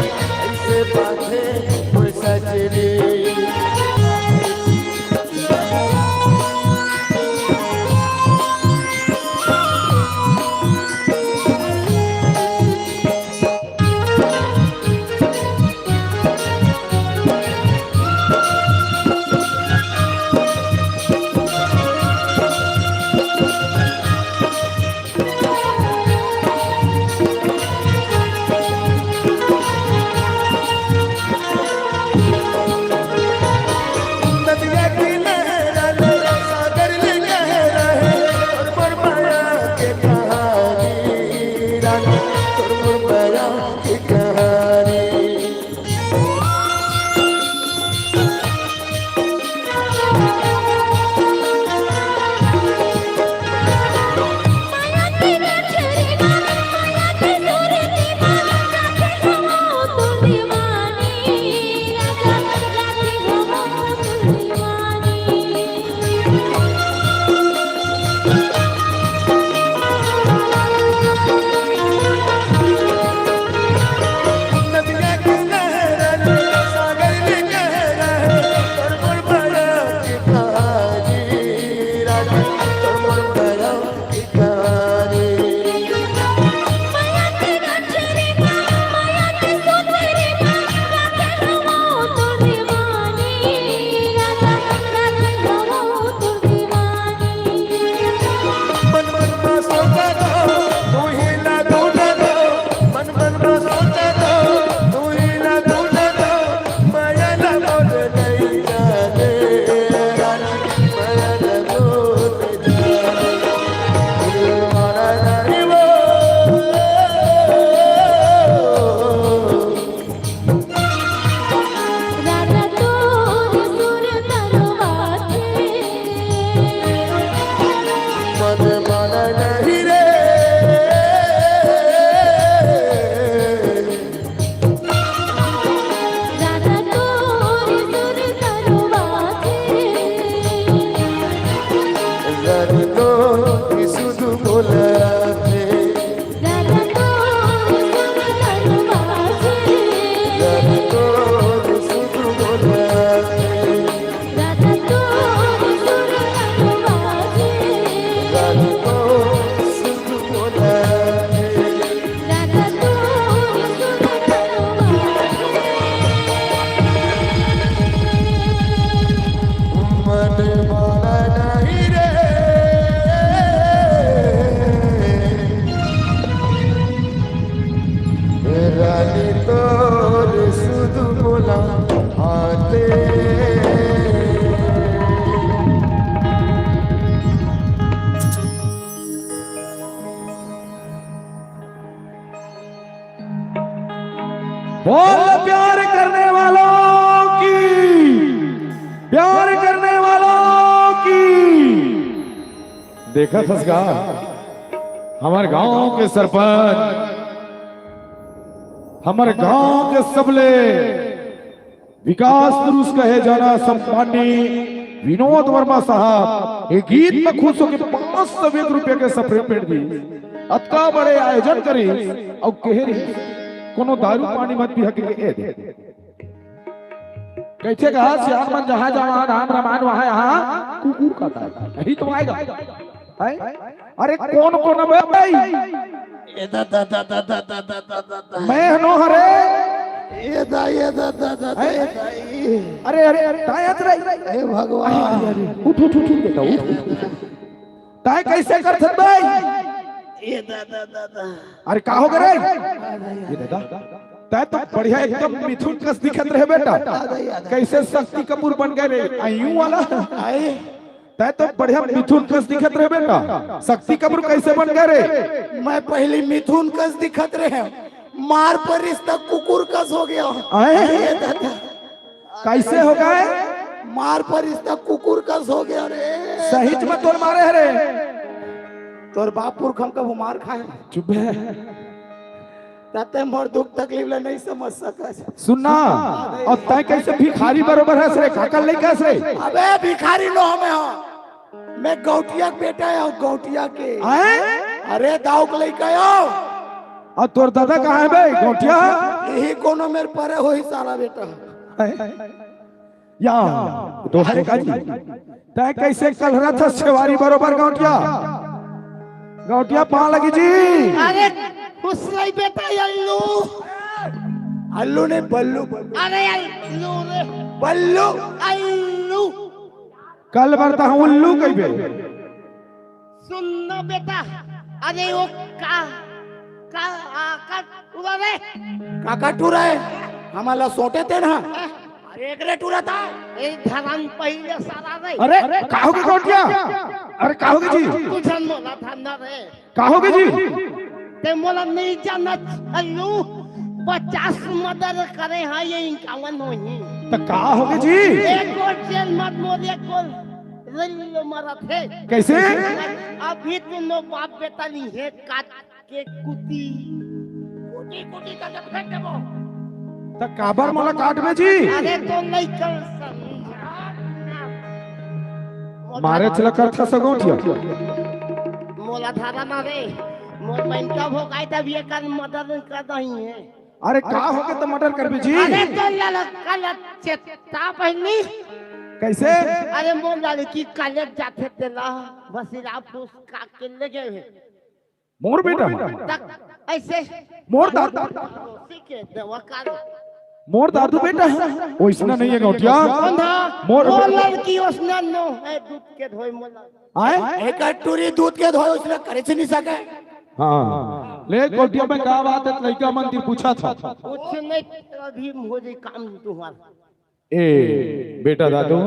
ऐसे बांधे कोई सजनी बोल प्यार करने वालों की, प्यार करने वालों की। देखा ससका हमारे गांव के सरपंच, हमारे गांव के सबले विकास पुरुष कहे जाना सम्मानी विनोद वर्मा साहब एक गीत में खुश होकर 501 रुपये के सफरे पेड़ दी अतका बड़े आयोजन करी और कह रही कोनो दारू पानी मत पी हके ए दे कैसे कहा श्याम मन जहां जहां राम रमान वहां यहाँ कुकुर खाता है यही तो आएगा है? अरे कौन कौन है भाई ये दा दा दा दा दा दा दा दा दा दा मैं नो हरे ये दा दा दा दा दा अरे अरे तायत रही हे भगवान उठ उठ उठ बेटा उठ ताय कैसे कर सकत भाई ये दा दा दा दा अरे का हो गए ये दादा तै तो बढ़िया एकदम मिथुन कस दिखत रहे बेटा कैसे शक्ति कपूर बन गए रे आयु वाला आए तै तो बढ़िया मिथुन कस दिखत रहे बेटा शक्ति कपूर कैसे बन गए रे मैं पहले मिथुन कस दिखत रहे मार पर रिश्ता कुकुर कस हो गया आए कैसे हो गए मार पर रिश्ता कुकुर कस हो गया रे सहित में तोर मारे रे तोर बापुर हम कब मार खाए चुप है ताते मोर दुख तकलीफ ले नहीं समझ सका सुनना और तय कैसे भिखारी बरोबर है रे काकल नहीं कैसे अबे भिखारी नो हमें हो मैं गौटिया के बेटा है गौटिया के आए अरे दाऊ के लेके आओ और तोर दादा कहाँ है बे गौटिया? यही कोनो मेरे परे हो ही साला बेटा। या तो है काजी तय कैसे कल रहा था सेवारी बरोबर गौटिया? गौटिया पा लगी जी। अरे खुश रही बेटा अल्लू। अल्लू ने बल्लू अरे अल्लू रे बल्लू अल्लू। कल बरता हूँ उल्लू कही बे। सुनना बेटा अरे वो का उड़ा रे काका टूरा है हमारा सोटे थे ना। अरे एक रे टूरा था। ए धरन पहले सारा रे। अरे कहोगे गौटिया? अरे कहोगे जी? तुझन मोला धंधा रे कहोगे जी? ते मोला नहीं जाना अल्लू 50 मदद करे हाँ ये 51 होही। तो कहोगे जी? एक और जेल मत मोरे को रिल मरा थे। कैसे? अभी तुम बाप बेटा नहीं है काट के कुटी कुटी कुटी करके फेंक देबो। तो काबर मोला काट में जी? अरे तो नहीं कर मारे चला कर था सगोटिया। मोला धारा ना रे मोर बहन कब हो गई तब ये कर मदद कर दही है। अरे का हो गए तो मर्डर कर भी जी? अरे तो लाल कल चेता पहली कैसे? अरे मोर लड़की कॉलेज जाते तेला बसिरा फूस का के ले गए मोर बेटा तक ऐसे मोर दादू के देवा कर मोर दादू बेटा है वो इसना नहीं है गौटिया। मोर लड़की उसने नो है दूध के धोई मोला आए एक टूरी दूध के धोए उसने करे से नहीं सके। हाँ ले गौटिया में का बात है लड़का मंदिर पूछा था कुछ नहीं अभी मुझे काम तुम्हारा। ए बेटा दादू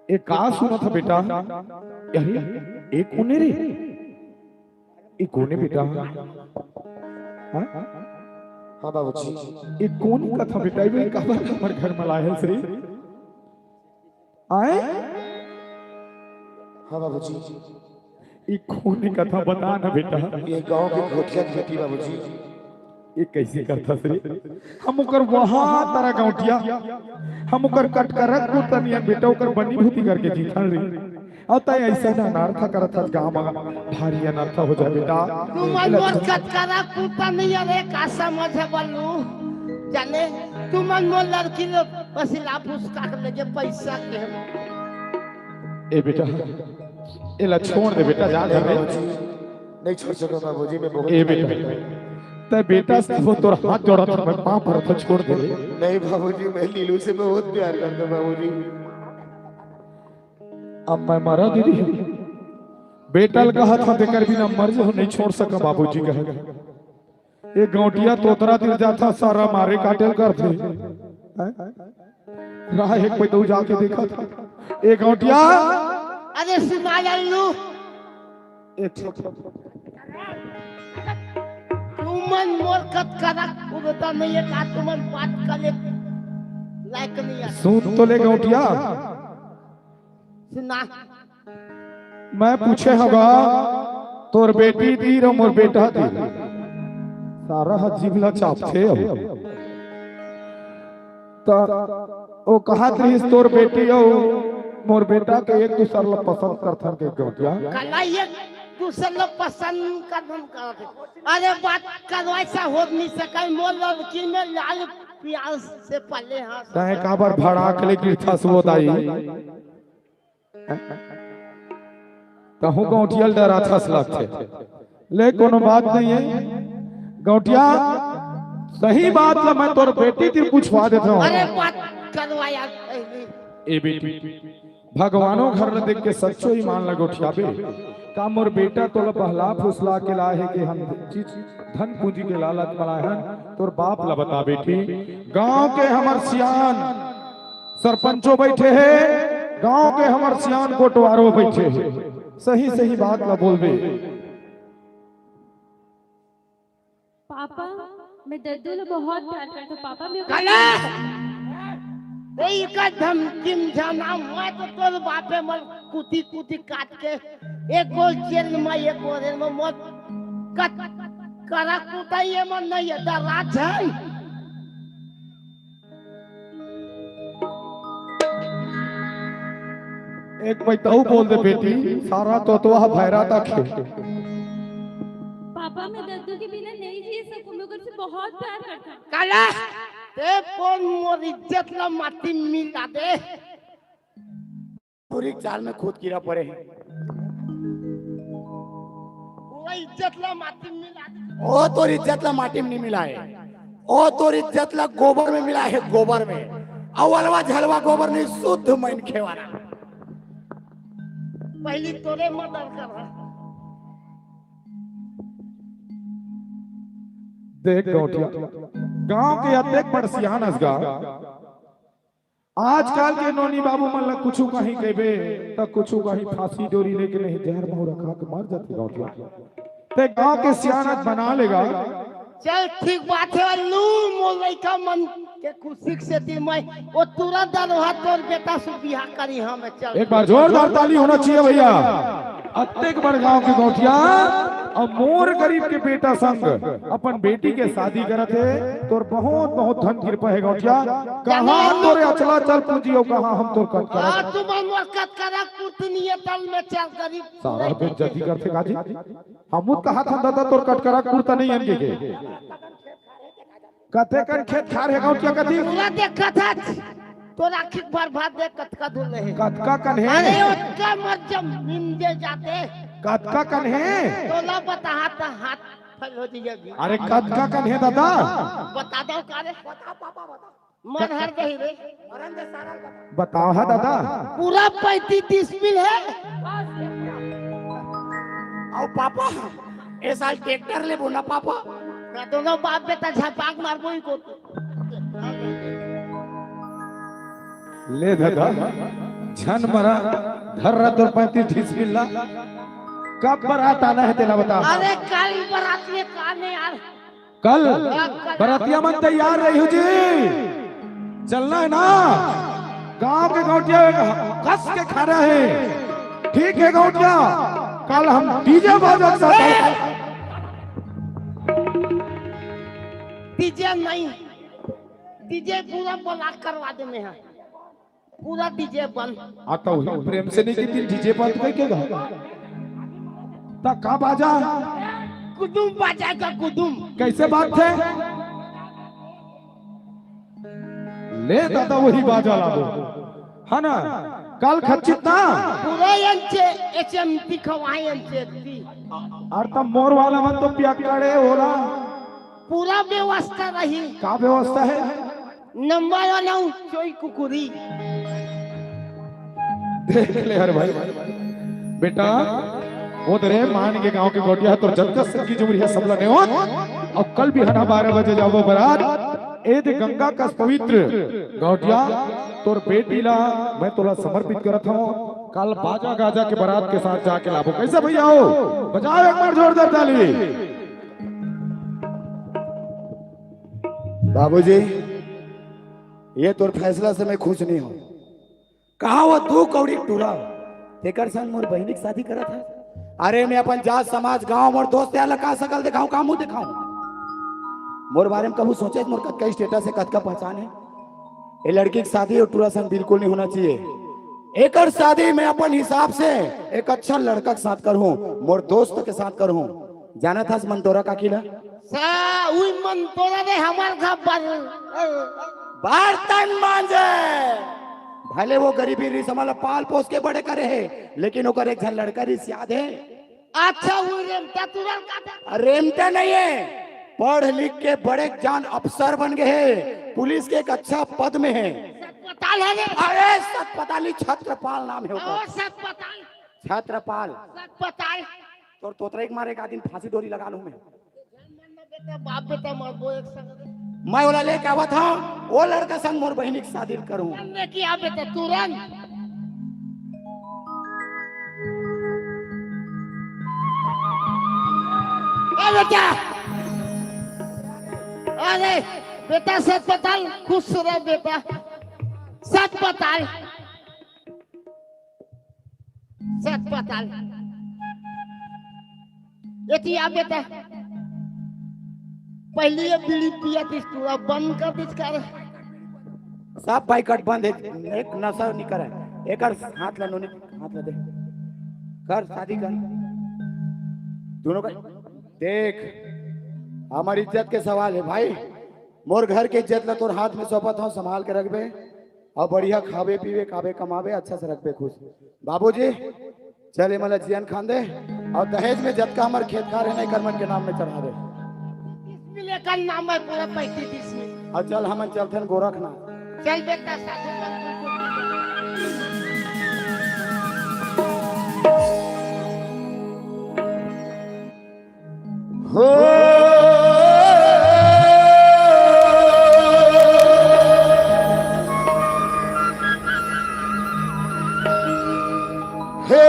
एक का सुना था बेटा? अरे एक कोने रे एक कोने बेटा। हाँ हाँ बाबूजी एक कौन का था बेटा? ये कबर कबर घर में लाया है श्री आए। हाँ बाबूजी एक कोने का था बता ना बेटा। ये गांव की घोटिया की बेटी बाबूजी। ये कैसे करता श्री? हम उकर वहां तारा गौटिया हम उकर कट कर रख को तनिया बेटा उकर बनी भूती करके जीतन रे। आता ऐसा ना अनर्थ करत था गांव में भारी अनर्थ हो जाए बेटा। तुम मोर कटकरा कुत्ता नहीं अरे का समझ बल्लू जाने तुम मोर लड़की लो बसिला फूस काट ले जे पैसा के ए बेटा एला छोड़ दे बेटा जा दे नहीं छोड़ सको बाबूजी मैं बहुत। ए बेटा ते बेटा से वो तोर हाथ जोड़ा था मैं पांव पर तो छोड़ दे। नहीं बाबूजी मैं लीलू से बहुत प्यार करता हूं बाबूजी। अब मैं मरा दीदी बेटल कहा था देकर बिना मर जो नहीं छोड़ सका बाबूजी कहा। ये गौटिया तोतरा दिल जाता सारा मारे काटेल कर थे राह एक पे तो जाके देखा था ये गौटिया। अरे सुना लल्लू तुमन मोर कटकरा कुत्ता नहीं है का तुमन बात करे लायक नहीं है। सुन तो ले गौटिया सुना मैं पूछे होगा तोर बेटी दी और मोर बेटा दी सारा जीवला चाप थे तो ओ कहा रही तोर बेटी हो मोर बेटा के एक दूसर ला पसंद करथन के गौटिया। कला ये दूसरे लोग पसंद करन करते। अरे बात करो ऐसा हो नहीं सके मोर लड़की में लाल प्याज से पले हां चाहे काबर भाड़ा के लिए था सुबोदाई कहूँ गौटियल डरा था थे ले कोनो बात नहीं है गौटिया सही बात है मैं तोर बेटी ती पूछवा देता हूँ। अरे बात करवाया ए बेटी भगवानों घर न देख के सच्चो ही मान लगो ठियाबे का मोर बेटा तोला पहला फुसला के ला है कि हम चीज धन पूंजी के लालच मलाहन तोर बाप ला बता बेटी। गांव के हमर सियान सरपंचो बैठे है गांव के हमर सियान कोटवारो बैठे है सही सही बात ला बोलबे। पापा मैं दद्दू लो बहुत प्यार करता हूँ पापा मैं कला ए का धमकिम जाना मैं तो तोर बापे मर कुटी कुटी काट के एक गोल जेल में एक गोल में मत कट करा कुटा ये मन नहीं है डरा जाए। एक बैताऊ बोल दे बेटी सारा तो भैरा तक है। पापा मैं दद्दू के बिना नहीं जी सकूं, मैं उससे बहुत प्यार करता हूँ। काला ते फोन मोर इज्जत ला माटी मिला दे। पूरी चाल में खुद कीड़ा पड़े हैं। पूरा इज्जत ला माटी मिला दे। ओ तो इज्जत ला माटी में नहीं मिला है, ओ तो इज्जत ला गोबर में मिला है, गोबर में। अवलवा झलवा गोबर नहीं, शुद्ध मन खेवाना। पहली तोरे मदद कर। देख गौटिया, गांव के अध्यक्ष पर सियान असगा आजकल के नोनी बाबू मन ला कुछ कहीं कहबे त कुछ कहीं फांसी डोरी लेके नहीं जहर मुंह रखा के मर जाते गौटिया। ते गांव के सियानत बना लेगा। चल ठीक बात है लू मोर लइका मन के खुशी से दी मैं वो तुरंत दरोहा तोर बेटा से बियाह करी हम। चल एक बार जोरदार ताली होना चाहिए भैया। अत्येक बड़ गांव के गौटिया और मोर गरीब के बेटा संग अपन बेटी के शादी करत है, तोर बहुत बहुत धन कृपा है गौटिया। कहां तोरे अचला चल पूंजियो, कहां हम तोर कट आ करत तू मन वक्त करा कुतनीय तल में चल गरीब सारा बेइज्जती करते काजी। हमू कहा था दादा तोर कट करा कुर्ता नहीं अनके के कथे कर खेत खार है गौटिया कथी पूरा देखा था तोरा आखिर बार भात देख कतका दूर रहे। कतका कन अरे है, उसका मत जब निंदे जाते कतका कन है, तोला बता हाथ हाथ फल हो जाएगी। अरे कतका कन है दादा बता दो का रे मन हर गई रे। बताओ है दादा। पूरा 35-30 मिल है। आओ पापा ए साल ट्रैक्टर ले बोना पापा। मैं दोनों बाप बेटा झपाक मारबो ही को। ले दादा झन मरा धर रहा तो 35-30 मिलना। कब बारात आना है तेरा बता। अरे कल बारात में काने यार। कल बरातिया मन तैयार रही हो जी, चलना है ना। गांव के गौटिया कस के खाना है, ठीक है गौटिया। कल हम डीजे बाजा के साथ डीजे नहीं, डीजे पूरा ब्लॉक करवा देने हैं, पूरा डीजे बंद। आता हूँ प्रेम से नहीं की डीजे बंद करेगा ता का बाजा कुदुम बजाएगा कुदुम। कैसे बात है, ले दादा वही बाजा ला दो है ना। कल खचित ना पूरा यंचे एचएम दिखवाए यंचे दी। और तब मोर वाला मन तो पियक्कड़े हो रहा। पूरा व्यवस्था रही। का व्यवस्था है, नंबर वाला चोई कुकुरी। देख ले हर भाई बेटा वो तेरे मान के गांव के गोटिया तो जगत की जुमरी है सबला ने और कल भी हना 12 बजे जाओ बारात ए दे गंगा का पवित्र गौटिया तोर बेटी ला मैं तोला समर्पित करत हूं। कल बाजा गाजा के बारात के साथ जाके लाभो। कैसे भैया हो, बजाओ एक बार जोरदार ताली। बाबूजी ये तोर फैसला से मैं खुश नहीं हूँ। कहा वो तू कौड़ी टूरा तेकर संग मोर बहनी की शादी करा था। अरे मैं अपन जात समाज गांव मोर दोस्त यार लगा सकल दिखाऊं, का मुंह दिखाऊं। मोर बारे में कबू सोचे मोर कद का स्टेटस है, कद का पहचान है। ये लड़की की शादी और टूरा संग बिल्कुल नहीं होना चाहिए। एक और शादी मैं अपन हिसाब से एक अच्छा लड़का के साथ करूं, मोर दोस्त के साथ करूं। जाना था मन तोरा का किला सा उई मन तोरा रे हमार घर बर्तन मांजे। भले वो गरीबी रिस हमारा पाल पोस के बड़े करे है, लेकिन ओकर एक झन लड़का रिस याद है। अच्छा हुई रेमता तुरंत का रेमता नहीं है, पढ़ लिख के बड़े जान अफसर बन गए हैं, पुलिस के एक अच्छा पद में है। अस्पताल है रे। अरे सतपताली छत्रपाल नाम है ओ उसका। अस्पताल छत्रपाल अस्पताल तो तोतरे के मारे एक आदमी फांसी डोरी लगा लूं मैं। बेटा बाप बेटा मरबो एक संग मैं वाला लेके आवा था वो लड़का संग मोर बहनी की शादी करूं। ने किया बेटा तुरंत। अरे बेटा अरे बेटा अस्पताल खुश रह बेटा। अस्पताल अस्पताल ये बेटा पहले ये बीड़ी पिया थी पूरा बंद कर दिस कर। सब भाई कट बंद है, एक नशा नहीं करे। एक हाथ ला नोनी हाथ ला दे कर शादी कर दोनों का देख हमारी इज्जत के सवाल है भाई। मोर घर की इज्जत ला तोर हाथ में सौंपत हूँ, संभाल के रखबे और बढ़िया खावे पीवे काबे कमावे अच्छा से रखबे खुश। बाबूजी चले मला जियन खान दे और दहेज में जतका हमारे खेत खा रहे नहीं करमन के नाम में चढ़ा दे। इसमें लेकर नाम है पूरा 35 में। और चल हम चलते हैं गोरखनाथ। चल बेटा साधु हो हे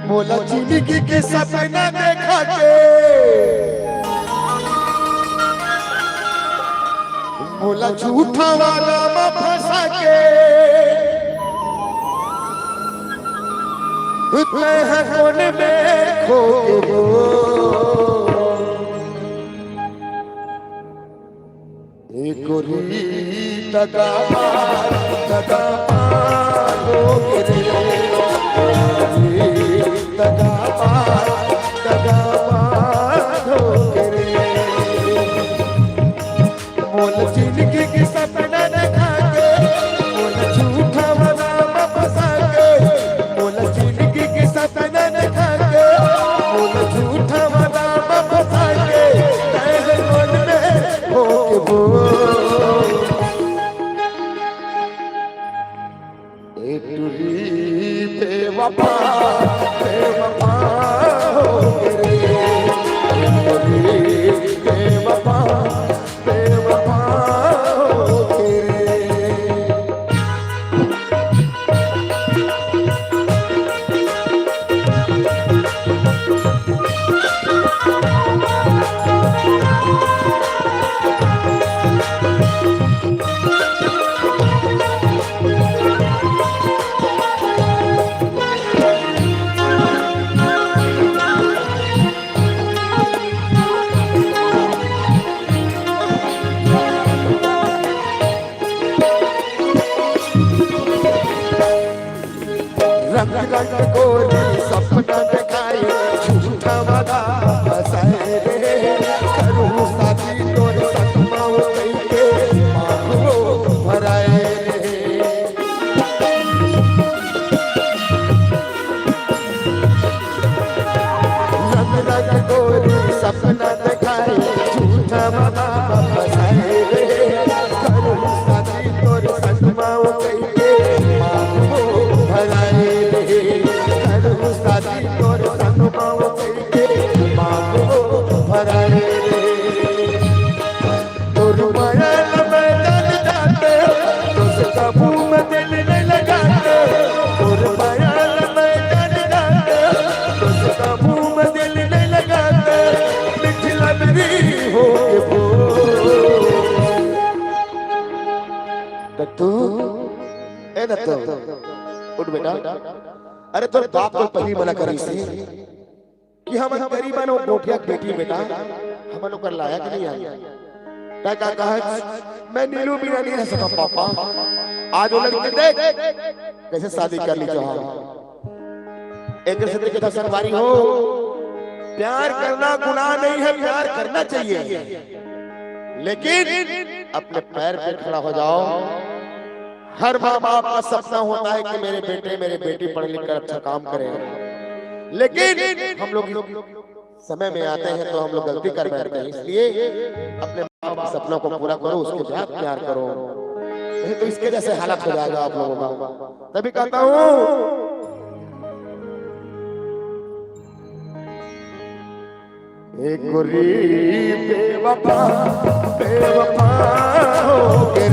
मोला जिंदगी के सपना देखा के मोला झूठा वाला में फंसा के मैं है कोन में खो गो एक गोरी तगा हो रे तगा हो रे मोल जिंदगी के सपना देखा के मोल झूठा वाला में फंसा के मोल जिंदगी के सपना देखा के मोल झूठा वाला में फंसा के तेरे मन में हो वो एक टूरी बेवफा हो रे बेवफा रंग रंग गोरी सपना दिखाए झूठा वादा फसाए रे करूँ साथी तोर सतमाओ के मांगो भराए रे रंग रंग गोरी सपना दिखाए झूठा वादा फसाए रे करूँ साथी तोर सतमाओ के मांगो भराए साथी तोर सतमाओ के मांगो भराए तोर माया मैदान जाते तो काबू में दिल नहीं लगाते तोर माया मैदान जाते तो काबू में दिल नहीं लगाते मिथिला मेरी हो दत्तू ए दत्तू उठ बेटा। अरे तो बाप तो पहली मना करी सी कि हम गरीबन और गोठिया बेटी बेटा हम लोग कर लाया कि नहीं आया क्या क्या कहा मैं नीलू बिना नहीं रह सका पापा आज वो लड़की देख कैसे शादी कर ली चाह एक से के सरवारी हो प्यार करना गुनाह नहीं है प्यार करना चाहिए लेकिन अपने पैर पे खड़ा हो जाओ। हर माँ बाप का सपना होता है कि मेरे बेटे मेरे बेटी पढ़ लिख कर अच्छा काम करें लेकिन हम लोग समय में आते हैं तो हम लोग गलती कर बैठते हैं। इसलिए अपने माँ बाप सपनों को पूरा करो उसके बाद प्यार करो नहीं तो इसके जैसे हालत हो जाएगा आप लोगों का। तभी कहता हूँ एक गोरी बेवफा बेवफा हो गई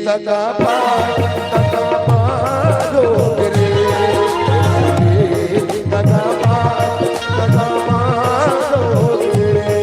तका पारोगे रे तका पारोगे रे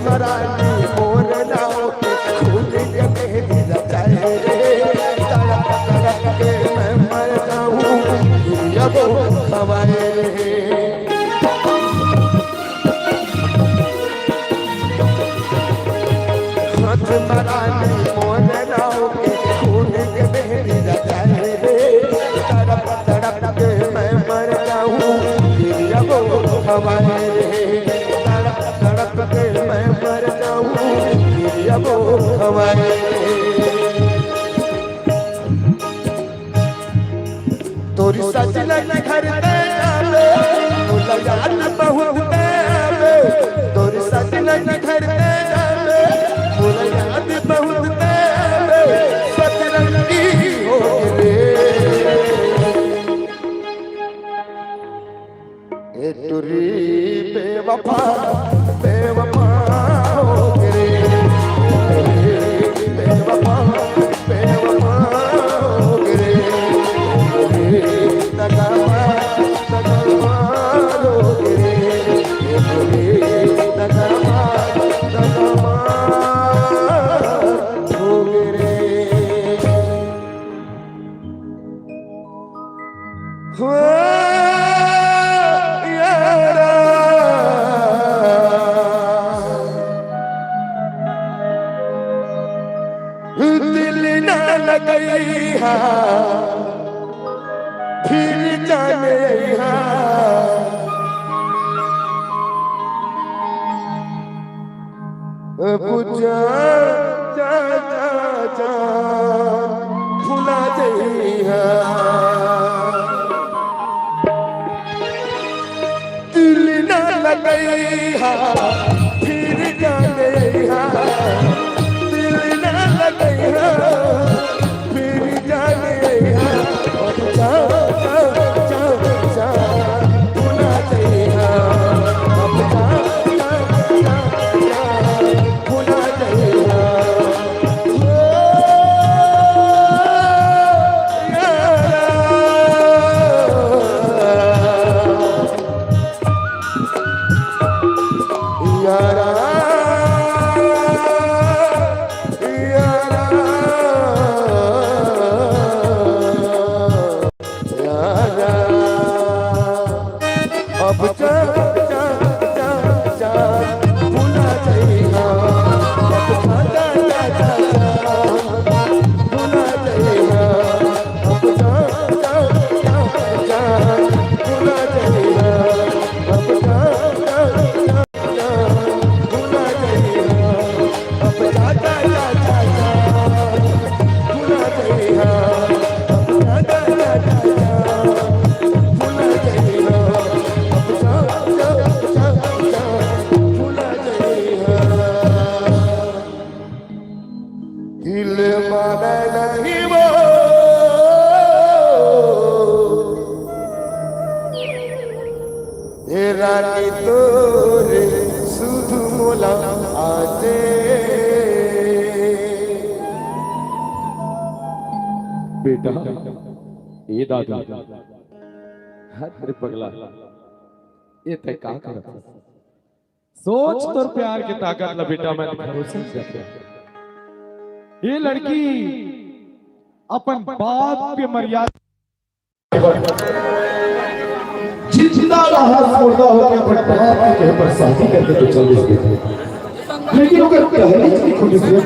मराठी मोर नाव के खून के मेहंदी रचाए रे तड़प तड़प के मैं मर जाऊं जब हवाए रे हाथ मराठी मोर नाव के खून के मेहंदी रचाए रे तड़प तड़प के मैं मर जाऊं जब हवाए रे तड़प के मैं मर जाऊं अब हवाए तोरी सजना घर पे जावे तोला याद बहुत आवे तोरी सजना घर पे जावे तोला याद बहुत आवे सतरंगी हो रे ए तुरी बेवफा बेवफा हो रे बेवफा बेवफा हो रे तका हो रे तका हो रे हो दिल ना लगई हा फिर जाने हा बुझा जा जा जा भुला जई हा दिल ना लगई हा फिर जाने हा फिर जाने जा जा जा जा भुला जइहा अब जा जा जा भुला जइहा यारा अब जा जा जा जा भुला जइहा अब जा जा जा जा भुला जइहा अब जा जा जा जा भुला जइहा अब जा जा जा जा भुला जइहा अब जा जा जा जा भुला जइहा अब जा जा जा जा भुला जइहा दिल माने नहीं वो रानी तोरे सुधु मोला आजे बेटा ये दादा हर पगला ये तय का करत सोच तोर प्यार के ताकत ला बेटा मैं भरोसा से ये लड़की अपन बाप पे मर्यादा जिंदा रहा मुर्दा हो के अपन बाप के पर शादी करके तो चल गई लेकिन ओकर कहने की खुशी